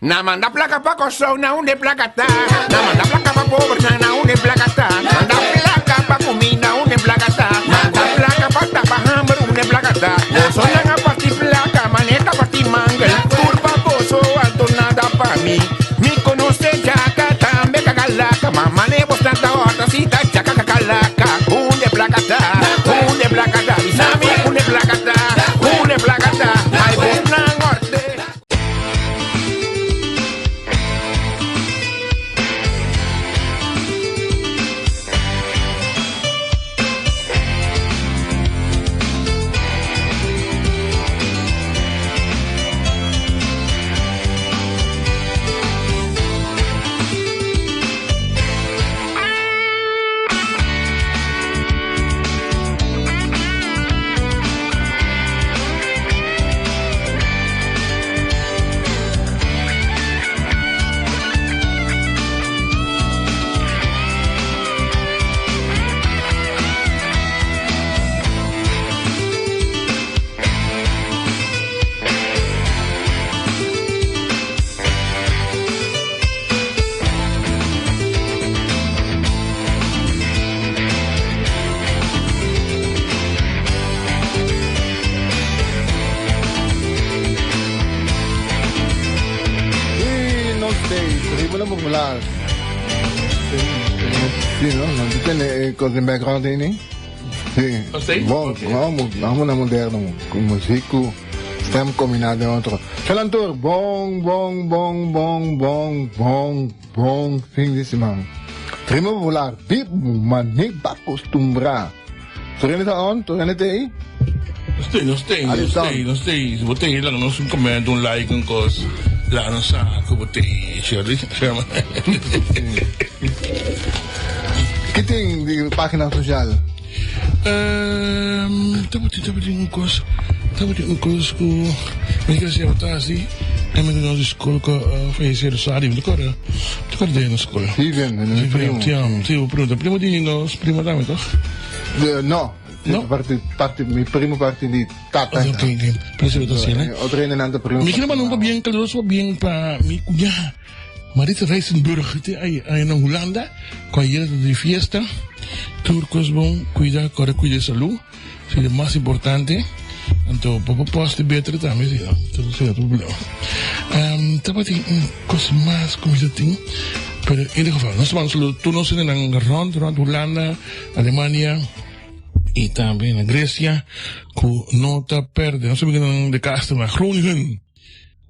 Namanda placa pa koso na une plakata. Namanda placa pa pobre na une plakata. Namanda placa pa kumi na une plakata. Namanda placa pa tapa hammer une plakata. Sola nga pati placa maneta pati mangal. Turba koso alto nada pa mi. Mi conoce jaca tambe kakalaka. Mama ne bos na taota sita jaca kakalaka. Une plakata. Une plakata. Isami une plakata. Une plakata. Ay bos na ngorte. Popular. Sì, no? Non dipende cosa in background ini. Sì. Bom, vamos na moderno com música, stem combinado de outro. Chalantor, bom, bom, bom, bom, bom, bom, bom, fim de semana. Trima popular, bip, manik bacostumbrar. Torrente on, torrente aí? Não sei. Botei lá no nosso comendo um like, um coisa. Lá no saco, botei. Chama. Que tem de página social? Tava um coisa com. Mas que você botar assim. É melhor nós escola com fazer o sário, não corre? Tu corre na escola? Vivian, no primo. Sim, primo. Primo de nós, primo da mãe, No. No? Mi primo parte di tata. Ok. Presa da cena. O treino nanda primo. Mi kina não bien caloroso bien para mi cuña. Marita Reisenburg, aí na Holanda, com a ilha de fiesta. Turcos bom, cuida de saúde. Isso é o mais importante. Então, para poste beter também, sim. Tudo certo, problema. Tava tem coisas mais comida tem. Pero em ieder geval, nós vamos tu não sei na rond Holanda, Alemanha. E também na Grécia, que não está perdendo, não sei de casa, mas Groningen,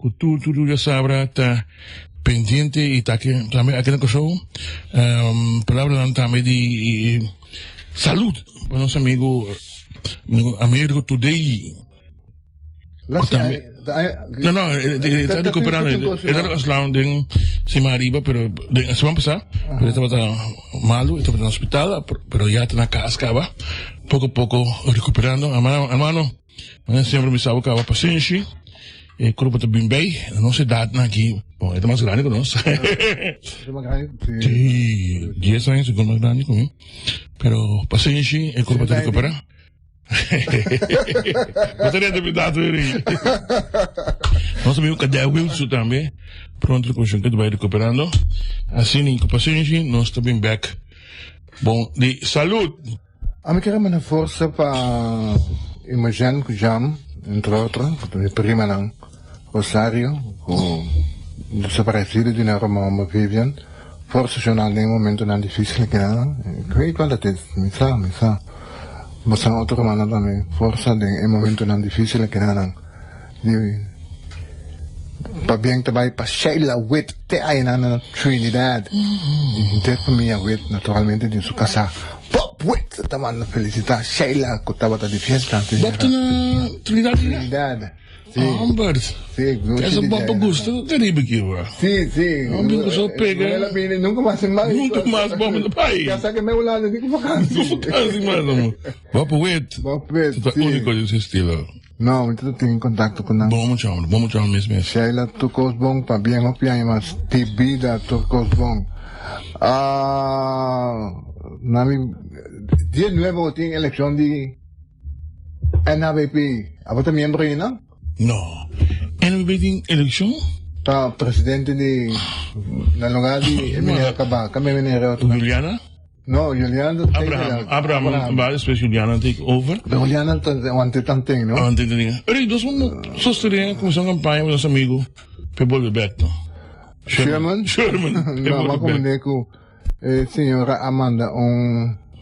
que tudo já sabe, está pendente e está aqui, também aqui no show, palavra também de saúde, para nosso amigo Today. Não, está recuperando, ele era aslão se mariba, pero semana passada, ele estava malo, estava no hospital, pero já está na casa, pouco a pouco recuperando. Hermano, sempre me sabe que a paciência, e corpo está bem bem, não se dá aqui, bom, é mais grande que nós. Sim, 10 anos, é mais grande que mim, pero paciência, e corpo está recuperando. Gostaria de me dar tudo aí. Nosso amigo Cadê Wilson também. Pronto, com o que vai recuperando. Assim, com paciência, nós estamos bem back. Bom, de saúde. A mim quero uma força para imaginar que jam, entre outros, a prima não, Rosário, o desaparecido de Roma Vivian, força jornal em momento não difícil que não. Eu sei qual é, me sabe. Mas são outro mana também, força em momento não difícil que não. Para bem também para Sheila Witt, te aí na Trinidad. Inte para mim a Witt naturalmente de sua casa. Bob Witt, também na felicitar Sheila que estava de fiesta. Bob na Trinidad. Humber. Sim, essa Bob Augusto, terrível aqui, Sim. Amigo só pega. Ela vem nunca mais Bob do país. Já sabe que meu lado de vacância, mano. Bob Witt. Tu é único desse estilo. Não, então tenho em contato com ela. Vamos chamar mesmo. Sheila tocou bom para bem opiar, mas te vida tocou bom. Dia nuevo tem eleição de NHBP. Apa tu miembro ini, no? No. NHBP tem eleição? Ta presidente di na lugar di Emilia Kaba, kami minero. Juliana? No, Juliana. Abraham, waar is Juliana take over? Juliana wante tanting, no? Antes de dinheiro. Eri, nós vamos sostener começar a campanha com nosso amigo Pebol Bebeto. Sherman? No, ma come ko signora Amanda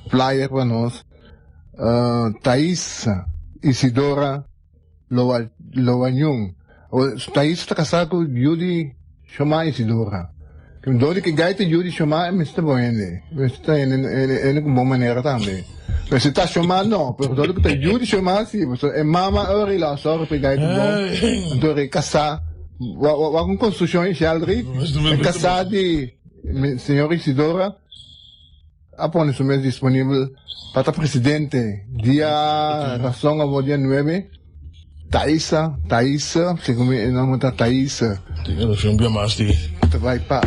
flyer para nós. Thais Isidora Loanyung. Thais está casada com Judy Shoma Isidora. Kung doon que gaita Judy Shoma, Mr. Boyende. Mr. Ene com boa maneira também. Mas se tá Shoma não, pero doon que tá Judy Shoma sim. É mama ori lá só que gaita bom. Então é casar. Wa construção em Sheldrick. É casar de senhora Isidora. Apone isso mesmo disponível para o presidente. Dia razão a dia 9. Thaisa, segundo o nome da Thaisa. Eu sou bem mais de. Vai para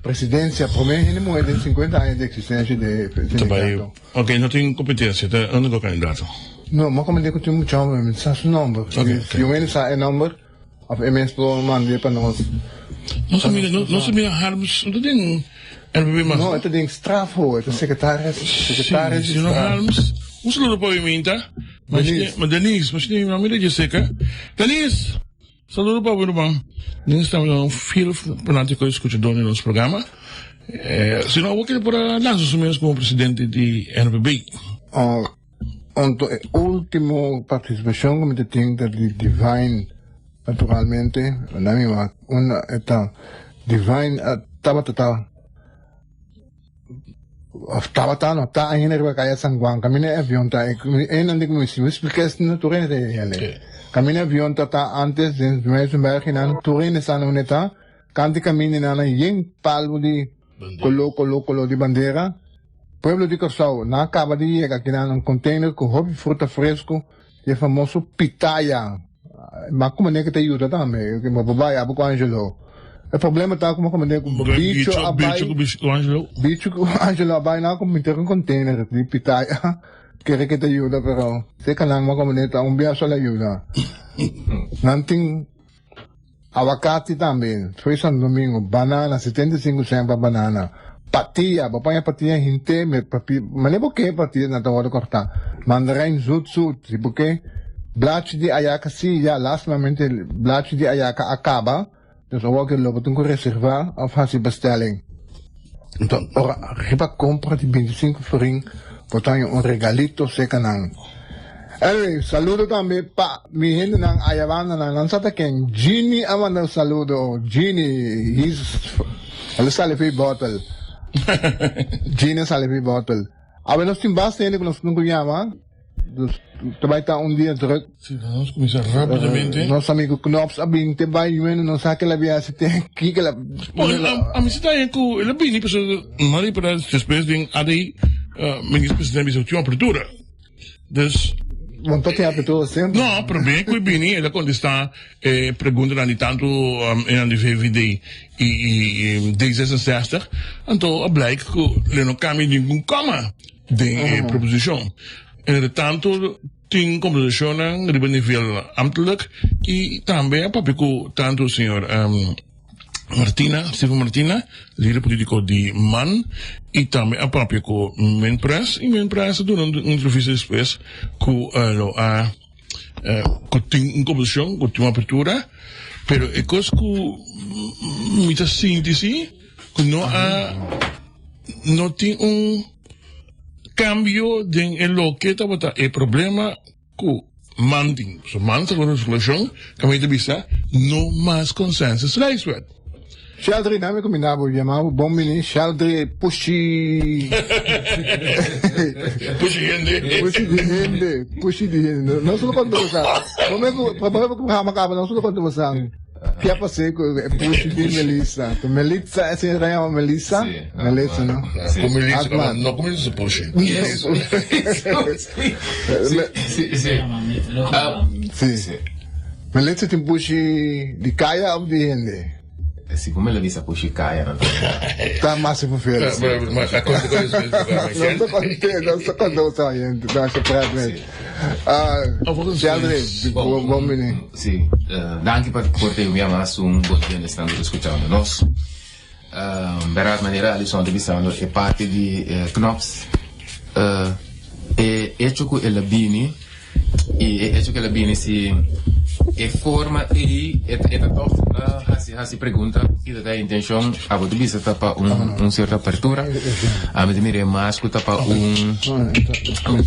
presidência, promete não é de 50 anos de existência de sindicato. Ok, não tem competência, tá? Eu não vou candidato. Não, mas como digo, tem muito homem, mas sabe o número. Se o menos sabe o número, a MS pro mandar para nós. Não sabia Harms, não tem. Não, это tem strafho, это secretário. Senhor Harms, um saludo para o Minta. Mas Denise, não me deixe seca. Denise, saludo para o irmão. Denise está no filo fanático escutador no nosso programa. Se não, eu quero para lançar mesmo como presidente de NPB. A última participação como te tem de Divine, naturalmente, na minha uma Divine Tava ainda que kaya sangwang kami na avion ta nanti ko mismo explicar na turin de ele kami na avion ta antes de mesmo baginan turin sa neta kanti kami ni na yung palmo di colo di bandera pueblo di Corsao na acaba de llegar kinan un container con hobby fruta fresco e famoso pitaya ma como ne que te ayuda também que mababay abo ko Angelo. O problema está como com bicho Angelo abai na como meter um container de pitaia que te ajuda pero se canang mo como neta biya só ajuda nanting abacate também foi San Domingo banana 75 centavos banana patia papaya patia hinte me malebo que patia na tawado corta mandarin zut si porque blach di ayaka si ya last moment blach di ayaka acaba. Dus ook in lopen toen reserva of had je bestelling. Dan riba compra die 25 florin, botan je un regalito sekanang. Anyway, saludo también pa mi gente nang ayavana nang lansata ken Genie amanda saludo Genie he's salifi bottle. Genie salifi bottle. Aber nos timbas tiene con los nunca llama. Dus também está dia druk. Sim, nós começamos rapidamente. Nosso amigo Knops abing te vai yun no sa que la viagem tem que la. A mim está aí com ele bem para Maria para depois de ali ministro presidente de última abertura. Dus Montou tem abertura sempre. Não, para bem que bem ele quando está perguntando ali tanto em VVD e D66, então blijkt que ele não caminha nenhum coma de proposição. Tanto tem composição a nível ambtelijk e também papico tanto o senhor Steve Martina, líder político de MAN, e também a papico Menpres, e Menpres durou uma entrevista depois com tem composição, com uma abertura, pero é coisa com muita síntese, que não tem cambio de lo que está el problema que manding so manda la resolución que me dice no más consensus reiswet Sheldry nami combinavo llamavo bombini Sheldry pushi hende não solo quando você como macaba não solo quando você que é passei com pushi de Melissa Melissa é assim real Melissa Melissa não não como isso pushi sim Melissa tem pushi de caia ou de hende siccome la vista pushi caia tá massa por feira não tô contente lascia praticamente Bom menino. Sim, danke por ter me amado bom dia estando escutando nós. Verdade maneira, ali são divisando é parte de Knops. É hecho que ela bini e é hecho que ela bini se é forma e se pergunta e da intenção a você bisa tapa certa apertura a me mire mais que tapa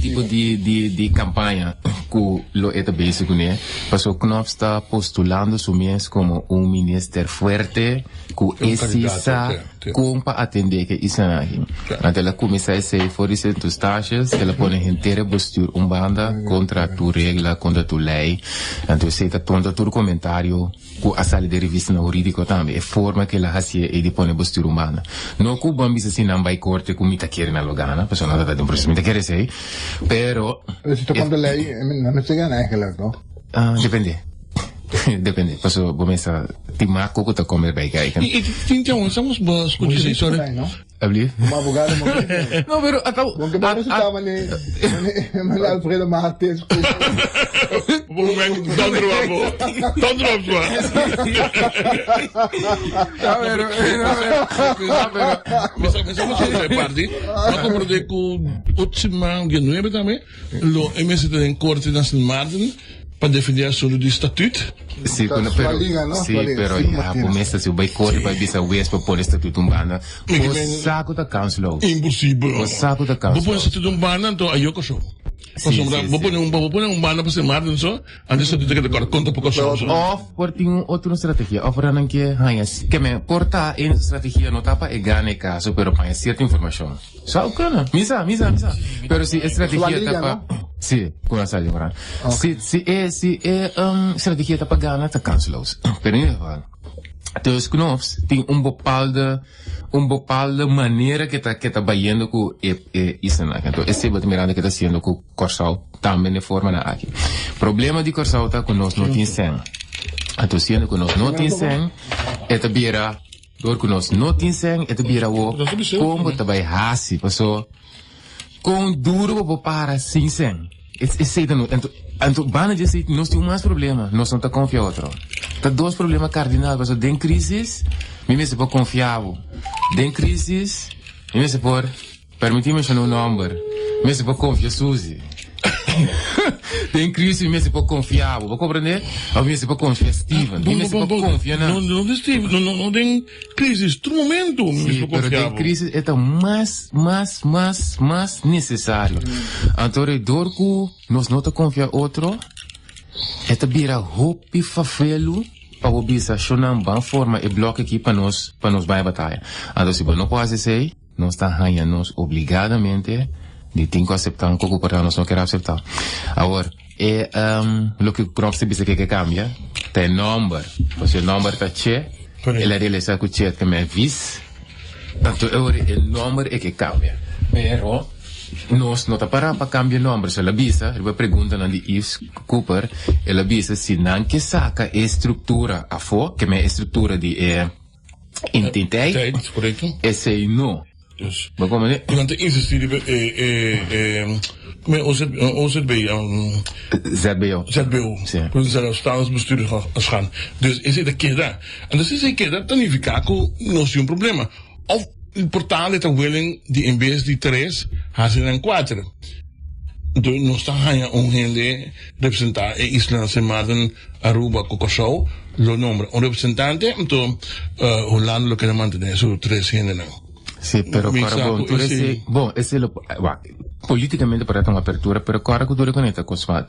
tipo de campanha que lo é basic né porque o Knopf está postulando su mês como ministro forte que exista como para atender que isso aqui então ela começa a ser fornecer tus taxas ela põe inteira postura banda contra tu regra contra tu lei então você está tonto todo comentário que a sala de revista na jurídico também é forma que ela hacia e põe postura humana não que o bambis assim não vai corte com mita quer na logana pessoa nada de um processo mita quer sei pero se tocando lei não me chega né claro depende depende pessoa começa timar coco tá comer bem aí então estamos bas com dizer história abrir uma abogada não pero bom que você estava né Alfredo Martins para defender a sua do estatuto. Sim, pero já começa se o boicote vai vir a vez para pôr estatuto umbanda. O saco da council. Impossível. O saco da council. Vou pôr estatuto umbanda, então aí eu coxo. Vou pôr umbanda para ser mais não só. Antes de ter que conta para coxo. Of por tem outra estratégia. Of ranan que que me porta em estratégia não tapa e ganha caso, pero para certa informação. Só o cana. Misa. Pero se estratégia tapa Sì, con la saglia morale. Se é strategia tá pagando, tá cancelos. Pero in ieder geval. Dus Knopf tem bepaalde maneira que tá bayendo com isso na então esse é mirando que tá sendo com Corsal também de forma na aqui. Problema de Corsal tá com nós não tem sen. Então sendo com nós não tem sen, é tabira dor com nós não tem sen, é tabira o como tá vai hasi, passou com duro para sem sen. Então, bana dizer que nós temos mais problema, nós não tá confiar outro. Tá dois problemas cardinais, porque tem crise, me se pode confiar. Tem crise, me se pode permitir-me chamar um número, me se pode confiar Suzy. Tem crise, me se pode confiar, vou compreender? Ou me se pode confiar Steven, me se pode confiar não. Não tem Steven, não tem crise, todo momento me se pode confiar. Pero tem crise é tão mais necessário. Então, dor que nós não te confiar outro, é te vira roupa fafelo para o bisa chonar uma forma e bloco aqui para nós vai batalha. Então, se você não pode ser, nós está ganhando obrigadamente de tem que aceitar um pouco para nós não querer aceitar. Agora, o que o próximo bisa que cambia, tem número. Se o número está cheio, ele realiza que o cheio que me vis, então o número é que cambia. Pero nós não está para cambiar o número. Se ela bisa, ele vai perguntar na de Yves Cooper, ela bisa se não que saca a estrutura a fo, que é a estrutura de entidade, esse é não. Dus. Maar kom maar niet. Want de institutie met ZBO. Dus zelfstandig bestuurder gaan. Dus is het een keer daar. En dus is een keer dat dan niet kako nog zo'n probleem. Of het portaal het een willing die in BS die tres haar zijn een kwaadre. Dus nog staan gaan je ongeveer representar in Island en Maden Aruba Cocosou. Lo nombre un representante então Holanda lo que mantiene su tres géneros. Sì, però bom, esse politicamente para uma apertura, pero agora que tu reconhece cosmos.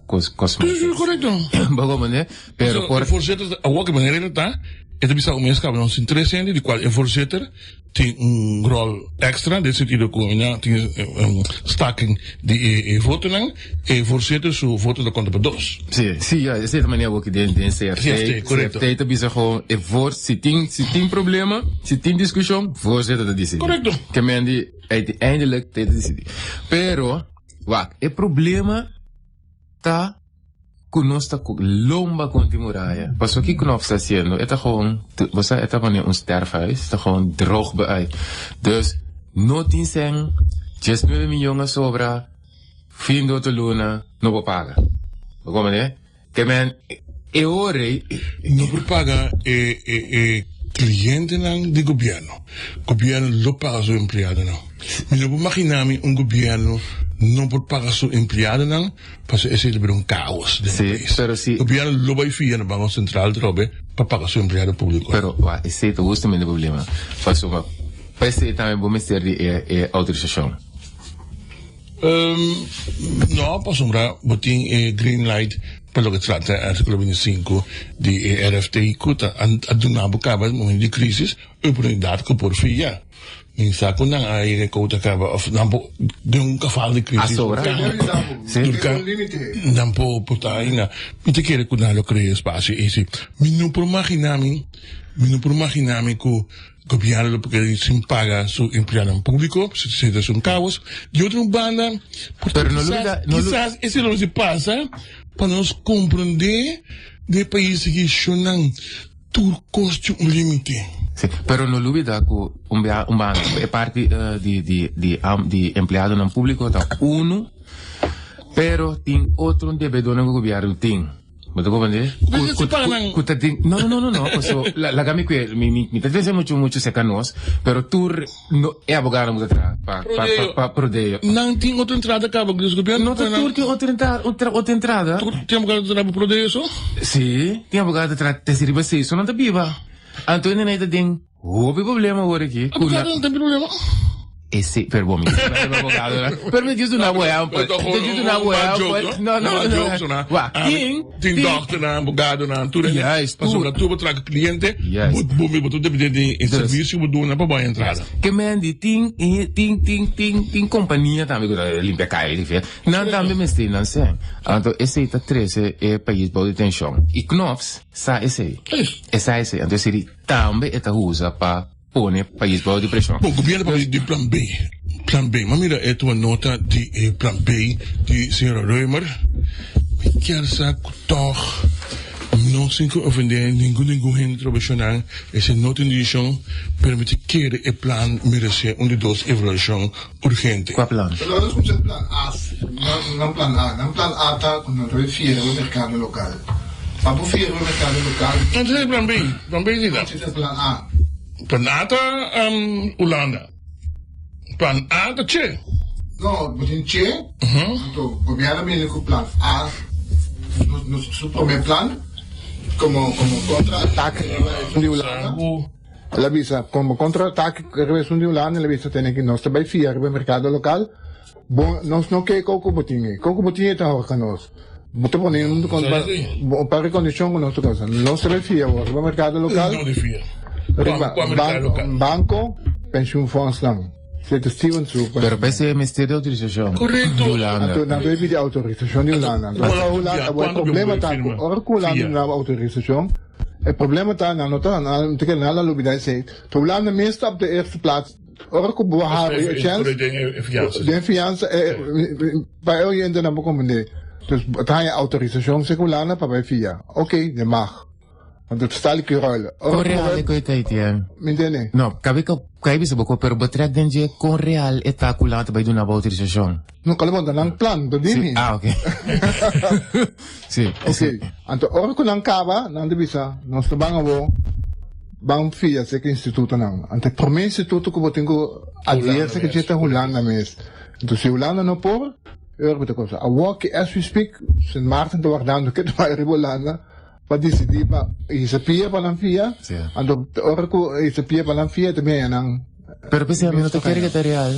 Correto. Vamos, né? Pero por voorzitter, a welke manier tá? Het is ook mensen hebben ons interesse in die qual een voorzitter die een rol extra, dit zit hier ook in die staking die voten en voorzitter zo voten dat komt op dos. Sim, ja, essa é a maneira que den CRT, correto. CRT tá bisa gewoon se tem problema, se tem discussão, voorzitter dat decide. Correto. Que mendi uiteindelijk te decide. Pero, o problema tá conosco lomba continuará. Pas o que Knopf está haciendo, é gewoon, você é wanneer ons sterfhuis, está gewoon droog bij. Dus, no tem sen, just 9 miljoen sobra, fin do luna, não vou pagar. Como é? Que men, ore, No paga cliente ng di gobyerno. Gobyerno lo paga su empleado não. Mas não imaginami governo não por pagar su empleado não, para esse é um caos. Sim, pero si, Gobyerno lo vai fia no Banco Central trobe para pagar su empleado público. pero, esse é justamente o problema. Passou, esse também vou mexer de autorização. No, pas sombra, boting green light per lo che tratta articolo 25 di RFTI kuta adunabo kaba moment di crisis oportunidade ko por fia. Minsa ko nang ay kota kaba of nampo yung geval di crisis. Sobra. Durka nampo putai na pite kere ko na lo crea spazio isi. Minu por imaginami ko governo porque se paga su empleado público, se da un caos, y otra banda, Pero no quizás eso no se pasa para nos comprender de países que son turcos un límite. Sì, però non olvida che un banco è parte di empleado non pubblico da uno, però tin otro deve donare il governo tin. Ma tu comprende? No, so, la gami qui mi te dice mucho secanos, pero tú no è abogado mucho pa prodeo. Não tem outra entrada acaba com o governo. No, tu tem outra entrada. Tem abogado de trabalho por isso? Sì, tem abogado de te sirva se isso não tá viva. Antônio nem tá tem houve problema agora aqui. Abogado não tem problema. Esse, per bom, per me diz una wea, pues. Diz una wea, pues. No. Wa, Tem dokter na, abogado na, tudo. Yes, Passou tu betraga cliente. Yes. Botou depende de serviço, botou na para entrada. Que mendi ting companhia também que limpa cai, enfim. Não também me está não sei. Então esse tá 13 é país de detenção. E Knops sa esse. Essa esse. Então seria também esta usa para pone país de depressão. Bom, o governo para de plan B. Plan B. Mas mira, é uma nota de plan B de senhora Reumer. Me quer saber toch não se ofender nenhum gente profissional. Essa nota de edição permite que o plan merece de dos evolução urgente. Qual plan? Pero no escucha el plan A, no plan A. No plan A está cuando refiere al mercado local. Para refiere al mercado local. Dat is plan B. Plan B is dat. Dit is plan A. Plan A está Holanda. Plan A está Che. No, but in Che, então, gobierno viene con plan A, su primer plan, como contraataque de Holanda. La visa, como contraataque de Holanda, la visa tiene que no estar bij via el mercado local. Nos no que coco botingue está organos. Moeten we een paar condities con nuestra casa. No se ve el mercado local. No de via. Banco, pensioenfonds lang. Zit Steven zo. Pero esse ministerio de autorização. Correcto. Holanda. Dan heb je die autorisación de Holanda. El problema está con Holanda na autorisación. Het probleem is dan tegen alle lobby's zegt. De Holanda meestal op de eerste plaats. Orko behalen je chance. De fianza bij je in de naam komen. Dus het je autorisación se Holanda para bij via. Oké, je mag. Want het stel ik je ruilen. Con real ko itaitian. Mindene. No, cabe se boko pero betrek denje con real eta kulata by duna autorização. No kalimutan lang plan, Sí. Ah, okay. Sí. Okay. Anto orko lang kaba, nang dibisa, nos tabanga wo bang fia se que instituto nang. Ante prome instituto ko botingo advier se que jeta Holanda mes. Então se Holanda no por, eu beter cosa. A walk as we speak, Sint Maarten te waardaan que vai Holanda. Pa decidi pa isapia pa lang fia. Sí. Anto orko isapia pa lang fia também nang. Pero pese a mí no te quiere que te real.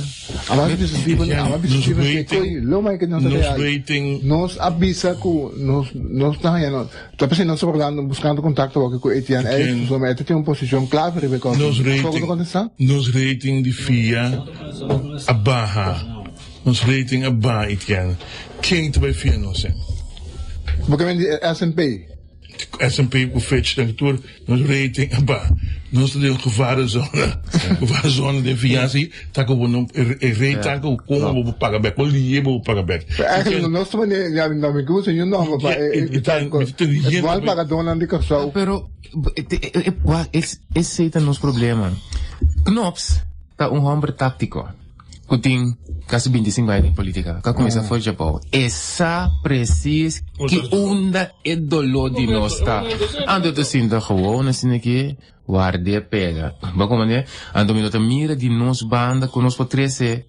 Ama bisa se koi lo mai que no te real. Nos avisa ku nos na ya no. Tapos nos orlando buscando contacto com Etienne e so mete tem uma posição clara para ver Nos rating de FIA a baja. Nos rating a baja Etienne. Quem te vai FIA não sei. Porque vem S&P. S&P com Fitch dan tour nos rating aba nos de gevarenzone de fiança tá com um rating com como vou pagar back ali vou pagar back eigenlijk no nosso maneira já não me gusta eu não vou é igual para dona de cartão pero esse é nos problema Knops tá homem tático Kuting, casi 25 anos em política. Que começa foi Japão. Essa precisa que unda é dolor de nós, tá? Ando te sinta gewoon, assim aqui, guarde pega. Mas como é? Ando me nota mira de nós banda, conosco 13.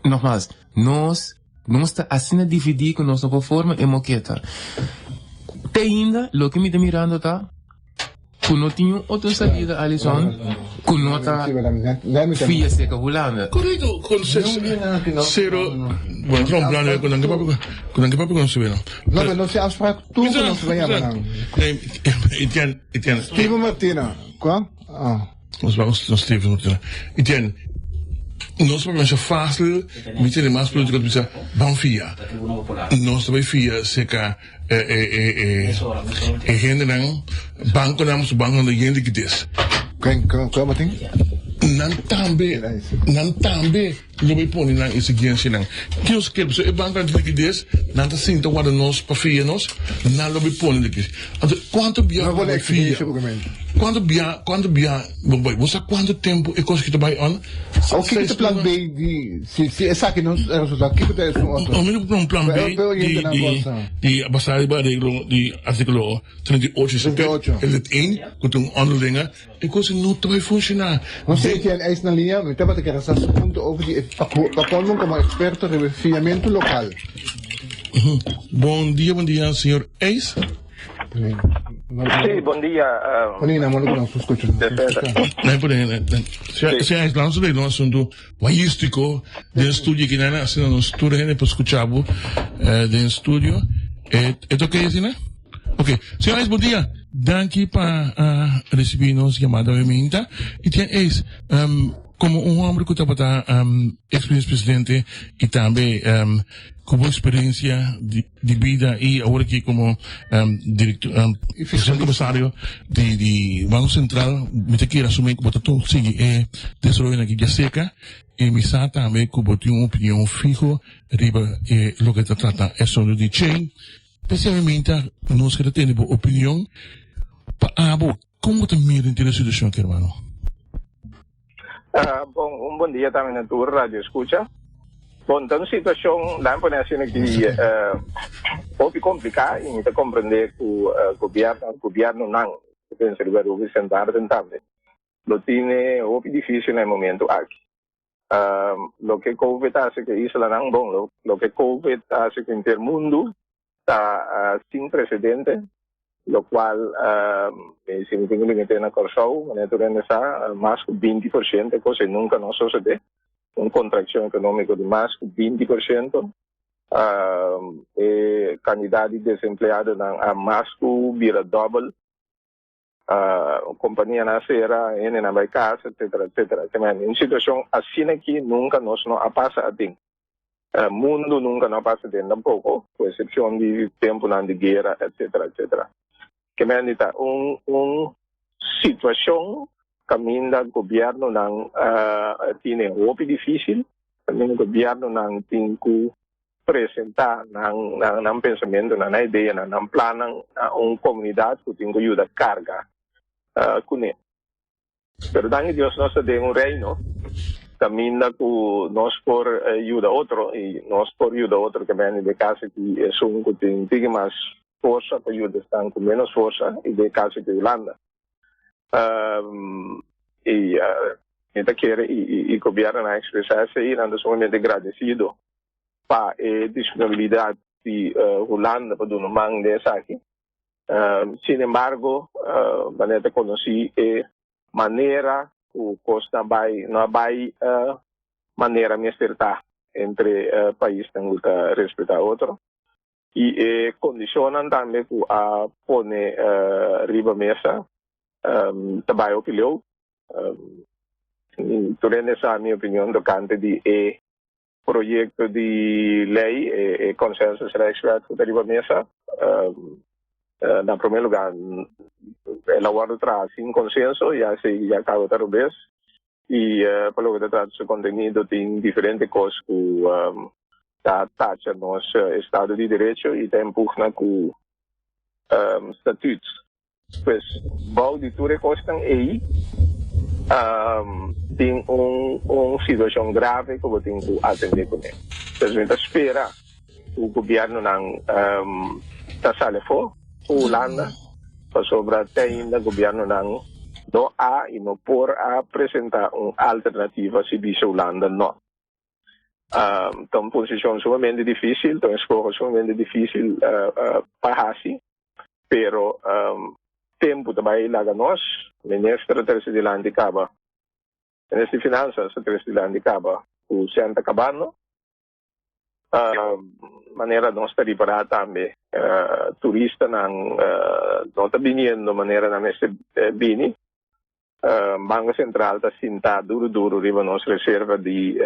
Nogmaals, nós está assim dividir com nós nova forma e moqueta. Te ainda, lo que me está mirando, tá? Kuno tinha outra saída, Alisson. Kuno tá fia seca Holanda. Correto, con zero. Bueno, tra un plan con anche proprio con Severo. No, maar nog je afspraak toe van ons bij jou. Nee, Etienne. Steven Martina, qua? Ah. Nós Steven Martina. Etienne, nós vamos ser fácil, me ter mais político do que banfia. Nós também fia seca gente não banco não de gente que diz. Quem Martin? Nan tambe lo be poni lang exigency lang kios ke so e banca de liquidez nan ta sinto guarda nos pa fia nos nan lo be poni liquidez quanto bia quanto bia você quanto tempo e coisa que tu vai on o que é plan B de se essa que não é resultado que é o meu plan B de basado ba reglo de artículo 38 el 1 com um onderlinge e coisa não vai funcionar. Que é na linha, me estava a querer esse ponto over die Pacolmo como experto de refinamiento local. Bom dia, senhor Eis. Sí, bom dia. Ponina, mano, não escuto. Não, porém, se é lá sobre um assunto humorístico de estúdio que não é assim, não estuda gente para escutar de estúdio. É ok, assim, né? Ok, senhor Eis, bom dia. Danke para receber-nos chamada herramienta. E tem Eis, como homem que está ex-presidente e também com experiência de vida e agora aqui como diretor, comissário de Banco Central, me te quero assumir que todo sigue desenvolvendo aqui já seca e me sa também que botou uma opinião fijo riba lo que está tratando é sobre de chain, especialmente nós que temos opinião para como te mira em a situação aqui, hermano. Bom dia também na tua rádio escuta. Bom, então a situação lá em assim que pode complicar e não compreender que o governo não pensa que vai representar também. Lo tiene difícil no momento aqui. Lo que COVID hace que isso lá não bom, lo que COVID hace que el mundo está sin precedente. Lo cual significa que tem corso, naturalmente, mais que 20%, coisa nunca não sucede, uma contração econômica de mais que 20%, e quantidade de desempregados a mais que vira double, companhia nascera, na vai casa, etc. Uma situação assim aqui nunca nós não passa a ter. Mundo nunca não passa a ter tampouco, com exceção de tempo de guerra, etc. Que me dita situação caminho do governo não tem difícil, caminho do governo não tem que apresentar não pensamento, não ideia, não plano, uma comunidade que tem que ajudar carga com ele. Pero dangue Deus nós temos reino, caminho que nós por ajuda outro e nós por ajuda outro que me de casa que é que tem mais força para ajudar estão com menos força e de caso de Holanda e o governo a expressar-se e nós somos muito agradecidos para a disponibilidade de Holanda para dar mão dessa aqui. Sin embargo, maneta conheci a maneira que o Costa não vai maneira me acertar entre países que não respeitar outro. E condicionam também a pôr riba mesa trabalho que eu durante essa minha opinião do canto de projeto de lei consenso será expresso da riba mesa na primeiro lugar elaborado traz sem consenso já está outra vez e pelo que trata do conteúdo tem diferentes coisas que da taxa nosso Estado de Direito e tem empurra com estatutos. Pois, bom de tudo costam aí, tem situação grave que você tem que atender com ele. Então, a gente espera o governo não está saindo a Holanda, para sobre ainda o governo não há e não pode apresentar uma alternativa se diz Holanda não. Então, posição sumamente difícil, então, escolha sumamente difícil para assim, pero tempo também lá nós, ministro terceiro de lá de Caba, ministro de Finanças terceiro de lá de Caba, o Santa Cabano, maneira de nós estar preparado também, turista não está vindo, maneira de nós vir, Banco Central está sentado duro, riba nossa reserva de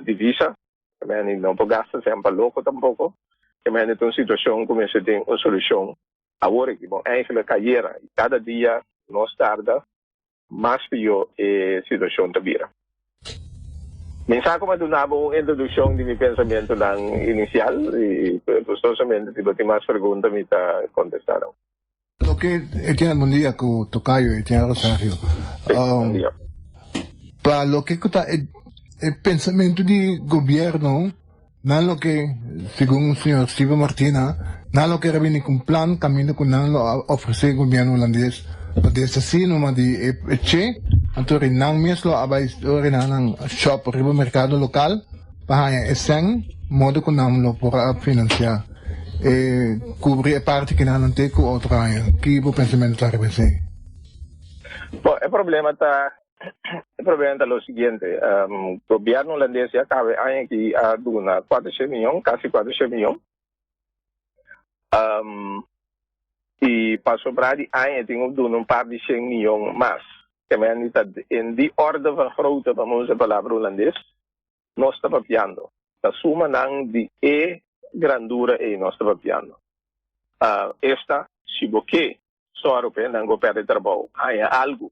divisa, também não pode gastar sempre louco tampouco, também é uma situação como se tem uma solução agora que bom, eigenlijk carreira, cada dia nós tarda, mais pior a situação da vira. Mensagem como tu nabo uma introdução de meu pensamento inicial e gostosamente se você mais perguntas me está contestaram. Lo que tiene buen día con Tocayo y tiene Rosario. Para lo que está el pensamiento del gobierno, no lo que, según el señor Steve Martina, no lo que era bien un plan, camino con no lo ofrece el gobierno holandés. Pero es así, no más de che, entonces nang mes lo abay nang shop ribo mercado local, para esen modo con nam lo por financiar. Cobrir parte que não tem com outra área. Que o pensamento está representando? Bom, o problema está o seguinte, o governo holandês acaba aqui a donar 400 milhões, quase 400 milhões. E para sobrar de ano tem um par de 100 milhões mais. Que men está em de ordem van grootte, vamos usar a palavra holandês, nós estamos papiando. A suma não de grandura e nós estamos papiando. Esta, se você só europeu não go perde trabalho, há algo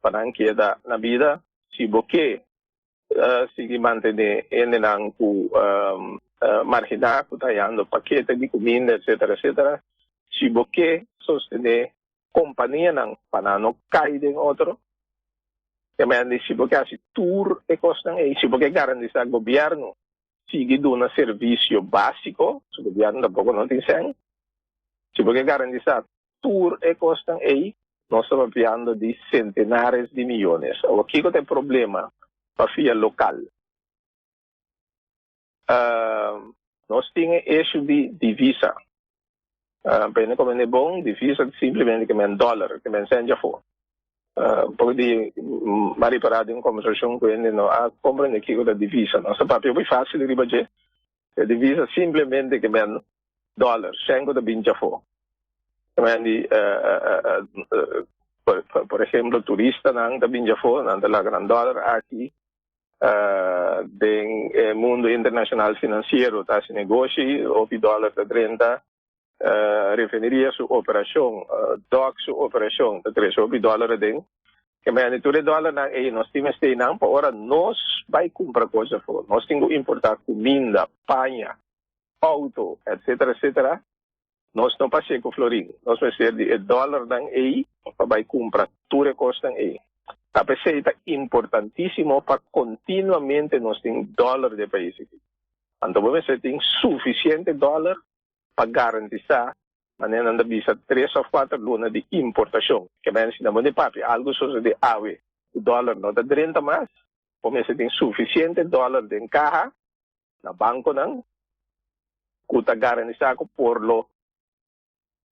para não quedar na vida, se você se manter ele não com marginal, trazendo paquete de comida, etc. Se você sostener companhia não para não cair em outro, também se você assim tour e costam e se você garantir o governo sigue dando serviço básico, o governo tampouco não tem sem. Se você garantir tour e costam aí, nós estamos falando de centenares de milhões. O que tem problema para a local? Nós temos eixo de divisa. Bem, como é bom, divisa simplesmente que é dólar, que é sem já for. Porque mari parado em conversação com ele, não há compreender que é divisa. Nossa papel é fácil de ribater. A divisa simplesmente que é dólar, sem que é já for. Por exemplo, turista não está bem já for, não está lá grande dólar aqui. No mundo internacional financeiro, está se negocia, o dólar está 30. Referiria su operação, su operação, de 3 dólares dentro. Que me tu dólar na nós temos que não para ora nós vai comprar coisa fora. Nós temos que importar comida, panha, auto, etc. Nós não passamos com florim. Nós vamos ter de dólar dan para vai comprar tudo custa aí. A pessoa é importantíssimo para continuamente nós temos dólar de país aqui. Então vamos ter suficiente dólar para garantizar maneira de visa 3 ou 4 lunas de importação. Que bem se não de papi, algo sobre de ave. O dólar não está 30 mais, como se tem suficiente dólar de caja na banco não, que está garantizado por lo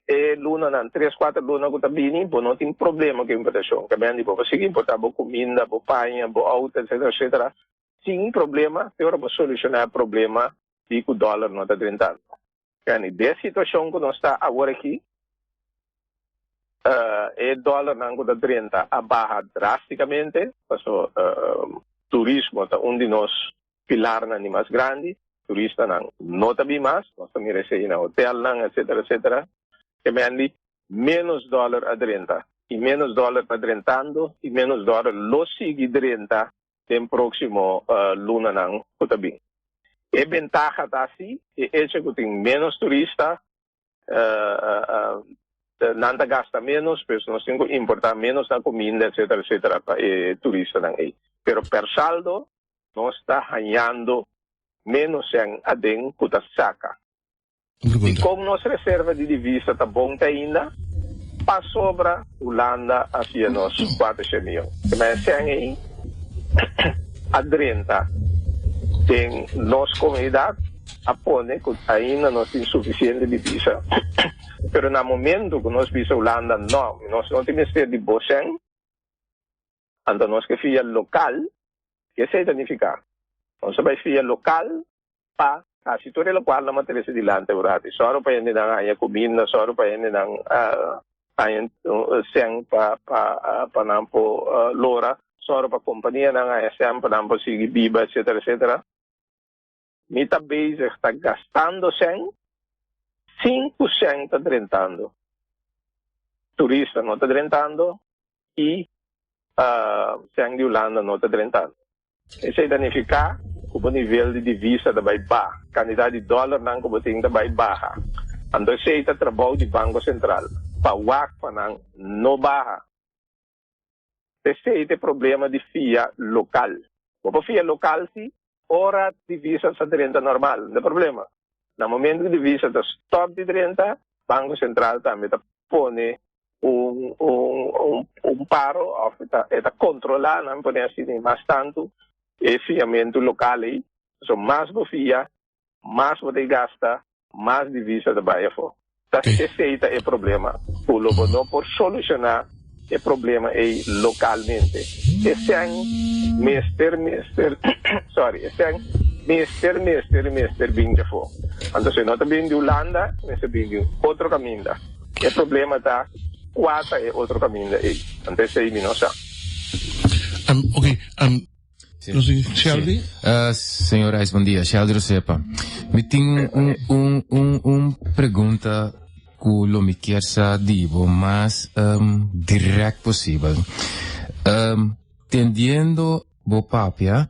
e luna não 3, 4 lunas que está bem, não tem problema com importação. Que bem você consegue importar boa comida, boa panha, boa auto, etc. Sem problema, agora para solucionar o problema de que o dólar não está 30. Yani, dessa situação que nós está agora aqui, o dólar não está 30 abaixo drasticamente, porque turismo é um de nós pilares mais grandes, turista não está bem mais, nós também recebemos hotel, etc. Que vende menos dólar a 30, e menos dólar para 30, e menos dólar lo sigue 30 no próximo luna não está bem. E ventaja está assim, é que tem menos turista, nanta gasta menos, pues nós temos que importar menos na comida, etc, para turista nang aí. Pero per saldo, nós está ganhando menos yang adeng kuta saca. E Pergunta. como nossa reserva de divisa tá bom ainda, pa sobra Holanda hacia nós 4 milhões. Mas yang aí, adrenta, tem nossa comunidade, apone que ainda nós temos suficiente divisa. Pero no momento que nós visa Holanda, não, nós não temos que de boseng, então nós que fia local, que se significa? Nós vai fia local pa kasi to local na materese di lante urati. Soro pa yan nang aya kumina, soro pa yan nang ayan siyang pa nampo lora, soro pa kompanya nang aya siyang pa nampo sige biba, etc. Mita base está gastando siyang 5% está rentando. Turista não está rentando e siyang di Holanda não está rentando. Isso significa que o nível de divisa da vai baixo, a quantidade de dólar não que tem da vai baixa. Então isso é o trabalho do Banco Central para o WACFA não baixa. Esse é o problema de FIA local. O FIA local sim, ora divisa está renta normal, não é problema. No momento que divisa está stop de renta, Banco Central também está põe paro, está controlar, não pode assim mais tanto e fiamento local aí, so mais bofia, mais você gasta, mais divisa da baia for. Esse é o problema. O lobo não por solucionar o problema aí localmente. Esse é mister, esse é mister binja for. Então se não está bem de Holanda, esse bem de outro caminho. O problema está quatro é outro caminho aí. Então esse aí não sabe. Ok, Shelby? Senhor Reis, bom dia. Shelby Rosepa. Me tenho pergunta que eu me quero saber mais direct possível. Tendendo a papia,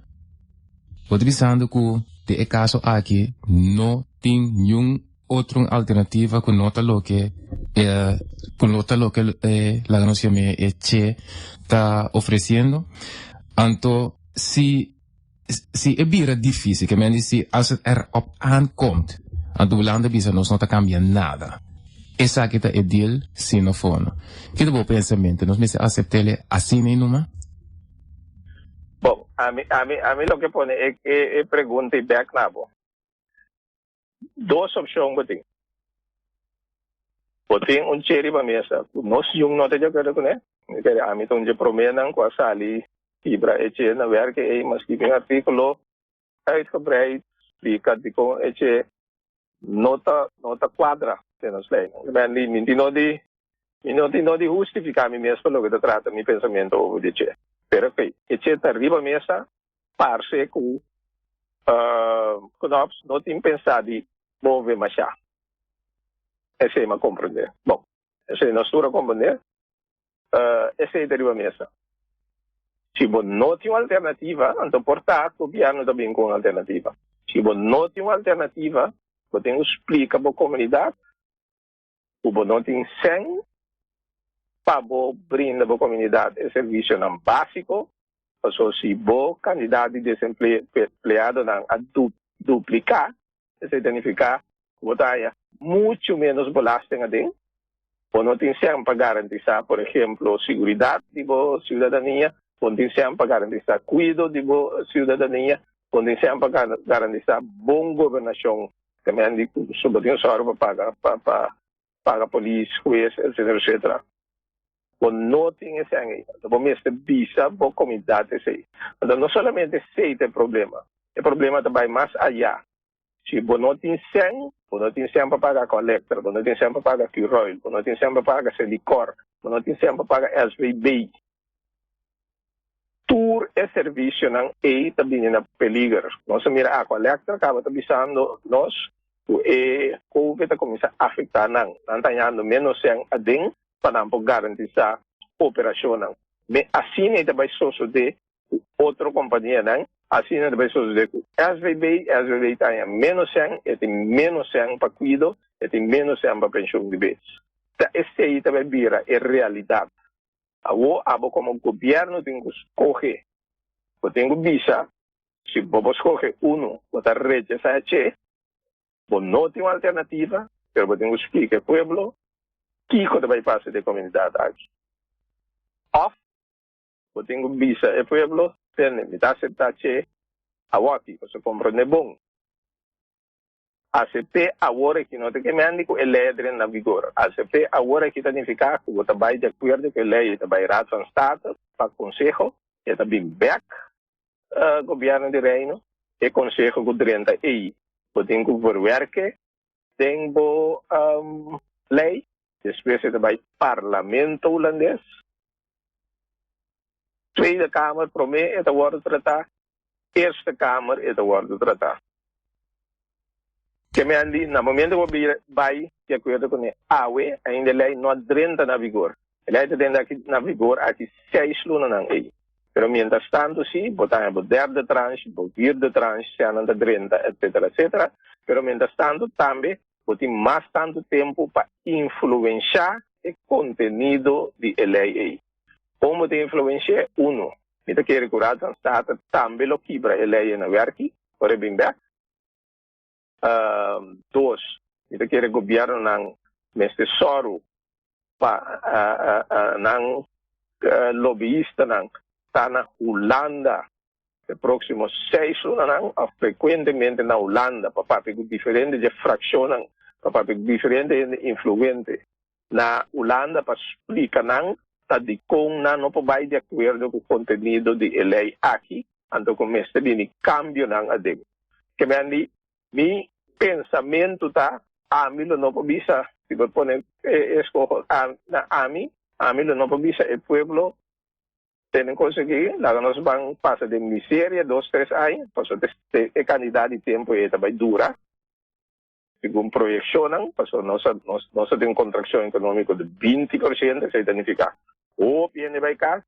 vou pensando que é caso aqui não tem nenhuma outra alternativa que nota lo que la ganancia me está ofreciendo. Anto si é bira difícil, que me dice, als het erop aankomt, aan de Holanda bisa nos não cambia nada. Essa que é deal sinofono. Que do pensamento, nos me aceptele assim nem numa? Bom, a mim lo que pone é pergunta e back na bo. Duas opções que tem. Tem cherry para mesa. Nós yung nota de acordo com né? Kaya a mim tong de promenang com a sali fibra e na werk e mas que articulo uitgebreid explica de com e nota quadra nos lei. Ben li mintino di justificar mi mesmo lo que trata mi pensamento over de che. Pero que e tá arriba mesa parce com knops não tem pensar de mover mais já. Esse é uma compreender. Bom, esse é nosso compreender. Esse é arriba mesa. Se você não tem uma alternativa, então, portanto, o governo também com uma alternativa. Se você não tem uma alternativa, você tem que explicar para a comunidade, você não tem 100 para brindar para a comunidade o serviço não básico, então, se você candidato de desempregado a duplicar, isso significa que você tem muito menos belasting a dentro, você não tem 100 para garantizar, por exemplo, segurança de cidadania, condição para garantizar cuidado de cidadania, condição para garantizar boa governação, também de sobretudo para pagar polícia, juiz, etc. Quando não tem esse aí, então mesmo visa para a comunidade esse. Então não somente esse é o problema também mais allá. Se você não tem 100, você não tem 100 para pagar collector, você não tem 100 para pagar Q-Royal, você não tem 100 para pagar Selicor, você não tem 100 para pagar SVB. Tour e serviço não é também na peligro. Nós mira a collector acaba avisando nós que o COVID começa a afetar não tanhando menos sem adem para não garantizar operação não. Mas assim é também sucede outra companhia não. Assim é também sucede SVB tem menos sem, tem menos sem para cuidado, tem menos sem para pensão de bens. esse aí também vira é realidade. Abo como governo tem que escolher. Eu tenho visa, se vou escolher botar rechazar não tem uma alternativa, pero eu tenho que explicar ao povo que vai passar da comunidade aqui. Eu tenho visa ao povo, me dá aceitar awaki, você compreende bom. ACP agora que não tem que me ande com a lei na vigor. ACP agora que significa que você vai de acordo com a lei, você vai rato ao Estado, para o Conselho, você vai back governo de reino, e Conselho com 30 aí. Você tem que verwerken, tem lei, depois você vai Parlamento holandês, Tweede Kamer promete het worden tratar, Eerste Kamer het worden tratar. Que me andi, no momento que eu vai de acordo com a AUE, ainda a lei não entra na vigor. A lei entra na vigor há 6 lunas não aí. Pero mientras tanto, sim, botar a derde tranche, a vierde tranche, se anda 30, etc, etc. Pero mientras tanto, também, botar mais tanto tempo para influenciar o conteúdo da lei aí. Como te influencia? Niet que recurrar ao Estado, também lo quebra a lei na werking, por bem back. 2, niet que o governo não mestre soro para não lobbyista não está na Holanda. Os próximos 6 anos não frequentemente na Holanda para papel diferente de fração, para papel diferente de influente na Holanda para explicar não tá de com não vai de acordo com o conteúdo de lei aqui, então começa de cambio não adem. Que me mi pensamento tá a mim não precisa se eu pôr escolher a mim não precisa o povo tem que conseguir lá nós vamos passar de miséria 2-3 anos passou de quantidade de tempo vai durar segundo projeção não passou nós tem contração econômica de 20% que significa o PN vai cá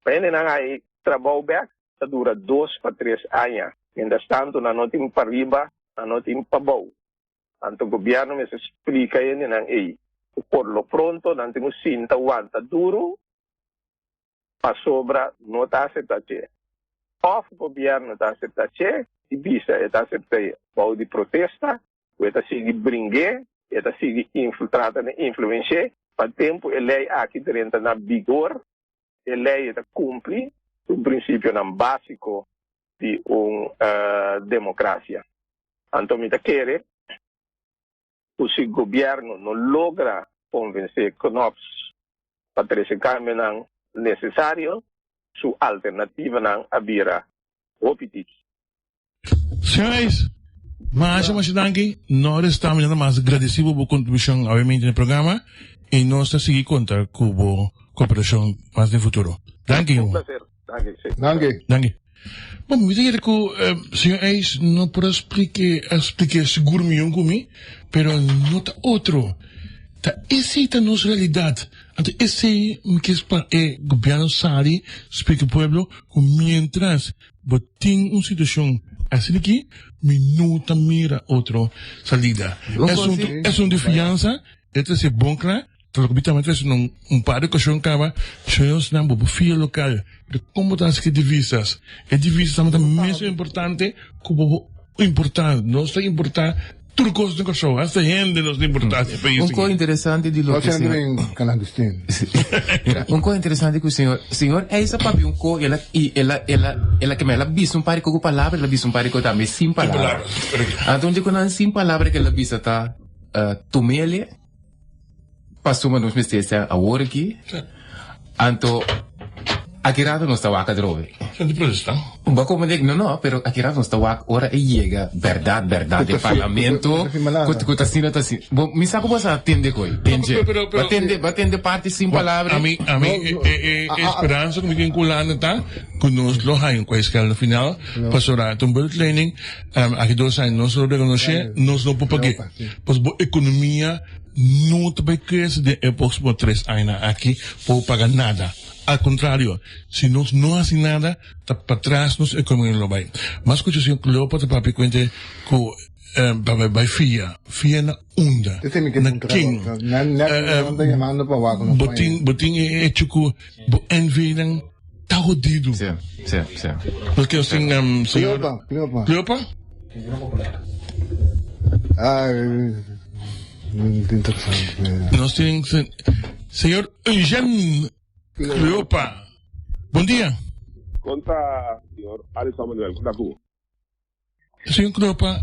PN não aí trabalho back dura 2-3 anos ainda tanto não tem para riba não tem para baixo. Então o governo me explica ele não é. Por lo pronto não tem cinta aguanta duro para sobra não está aceitado. O governo está aceitado e visa está aceitado para de protesta, está seguir brincar, está seguir infiltrado na influência para tempo a lei aqui dentro na vigor, a lei está cumpre o princípio não básico de democracia. Então, me quer se o governo não logra convencer CNOPS para esse caminho necessário, sua alternativa não abrirá o apetite. Senhores, mas danke, nós estamos mais agradecidos por contribuição obviamente no programa e nós estamos seguir contar com a cooperação mais no futuro. Danke. Um prazer. Danke. Danke. Bom, me diga que o senhor Eis não pode explicar seguro melhor comigo, pero não tá outro. Tá esse é a nossa realidade. Então esse que é o governo sabe explica ao povo que mientras tem uma situação assim aqui, minuta mira outro salida. É uma diferença entre ser bom claro. Talvez um par de coisas que nós não podemos fazer local. Como estão que divisas? E divisas são mais importante como importante. Nós temos que importar tudo coisa de coisa. Essa gente nós importa. Coisa interessante de lo que coisa interessante que o senhor é essa para um co ela que me ela bis um par com palavra, ela bis um par com também sem palavra. Então de quando sem palavra que ela bis tá tomele passou mas nos mestessa a hora aqui. Então aqui rato não está a drove. Sente protesta. Ba como digo não, pero aqui rato não está a hora e chega verdade de parlamento. Cuta assim. Bom, me sabe como atende coi. Atende parte sem palavra. A mim esperança que me vinculando tá que nós lo hay com a escala no final passou a um bom training aqui 2 anos nós lo reconhecer nós não podemos pagar. Pois boa economia não vai crescer de épocas por 3 anos aqui por pagar nada. Al contrario, si no hacen nada, está para atrás, no sé cómo lo va. Más que yo, lo para papi cuente que bij via na unda Ese mi que na punta king anda llamando para abajo no boting e chuku bo envy ng tao dido Sim, sim, sim. porque assim senhor Cleopa muito interessante nós temos senhor Eugênio Cleopa bom dia Conta, senhor Alisson Manuel, conta tu. senhor Cleopa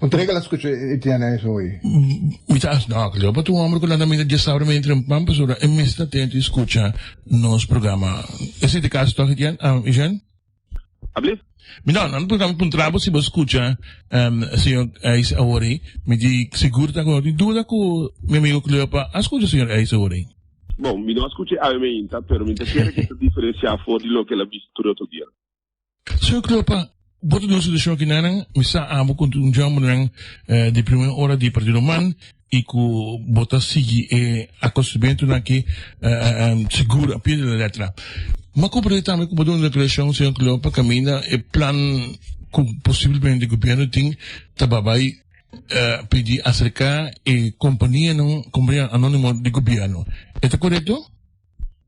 entrega las escucha Etienne eso hoy Mitas no, Cleopa, tu homem quando me diz sabe me entra pampa sobre e me está atento escuta nos programa esse de caso toch Etienne Eugênio Hablis? Não, no programa Puntrabo se você escuta, senhor Ace Awori, me diz seguro da coisa, dúvida com meu amigo Cleopa, escuta senhor Ace Awori. Bom, mi não escutei a minha, pero me quer que se diferenciar fora de lo que ela visto outro dia. Senhor Cleopa, boto no situação que não, me sa amo com um jogo não de primeira hora de partido man e com bota seguir e acostumento na que seguro a pie da letra. Mas compreendo também que uma declaração, senhor Cleopa, caminha e plan com possivelmente o governo tem tababai pedir acerca e companhia anônima de governo. É correto?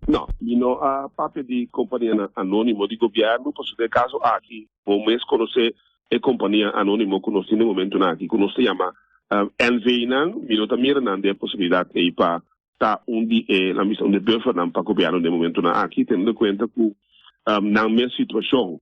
Não, mi não a papel de companhia anônima de governo, por se caso aqui, vamos conhecer a companhia anônima que nós temos no momento aqui, que nós se chama NV, mi não também não tem a possibilidade de ir para tá a missão de buffer para o governo no momento aqui, tendo em conta que na minha situação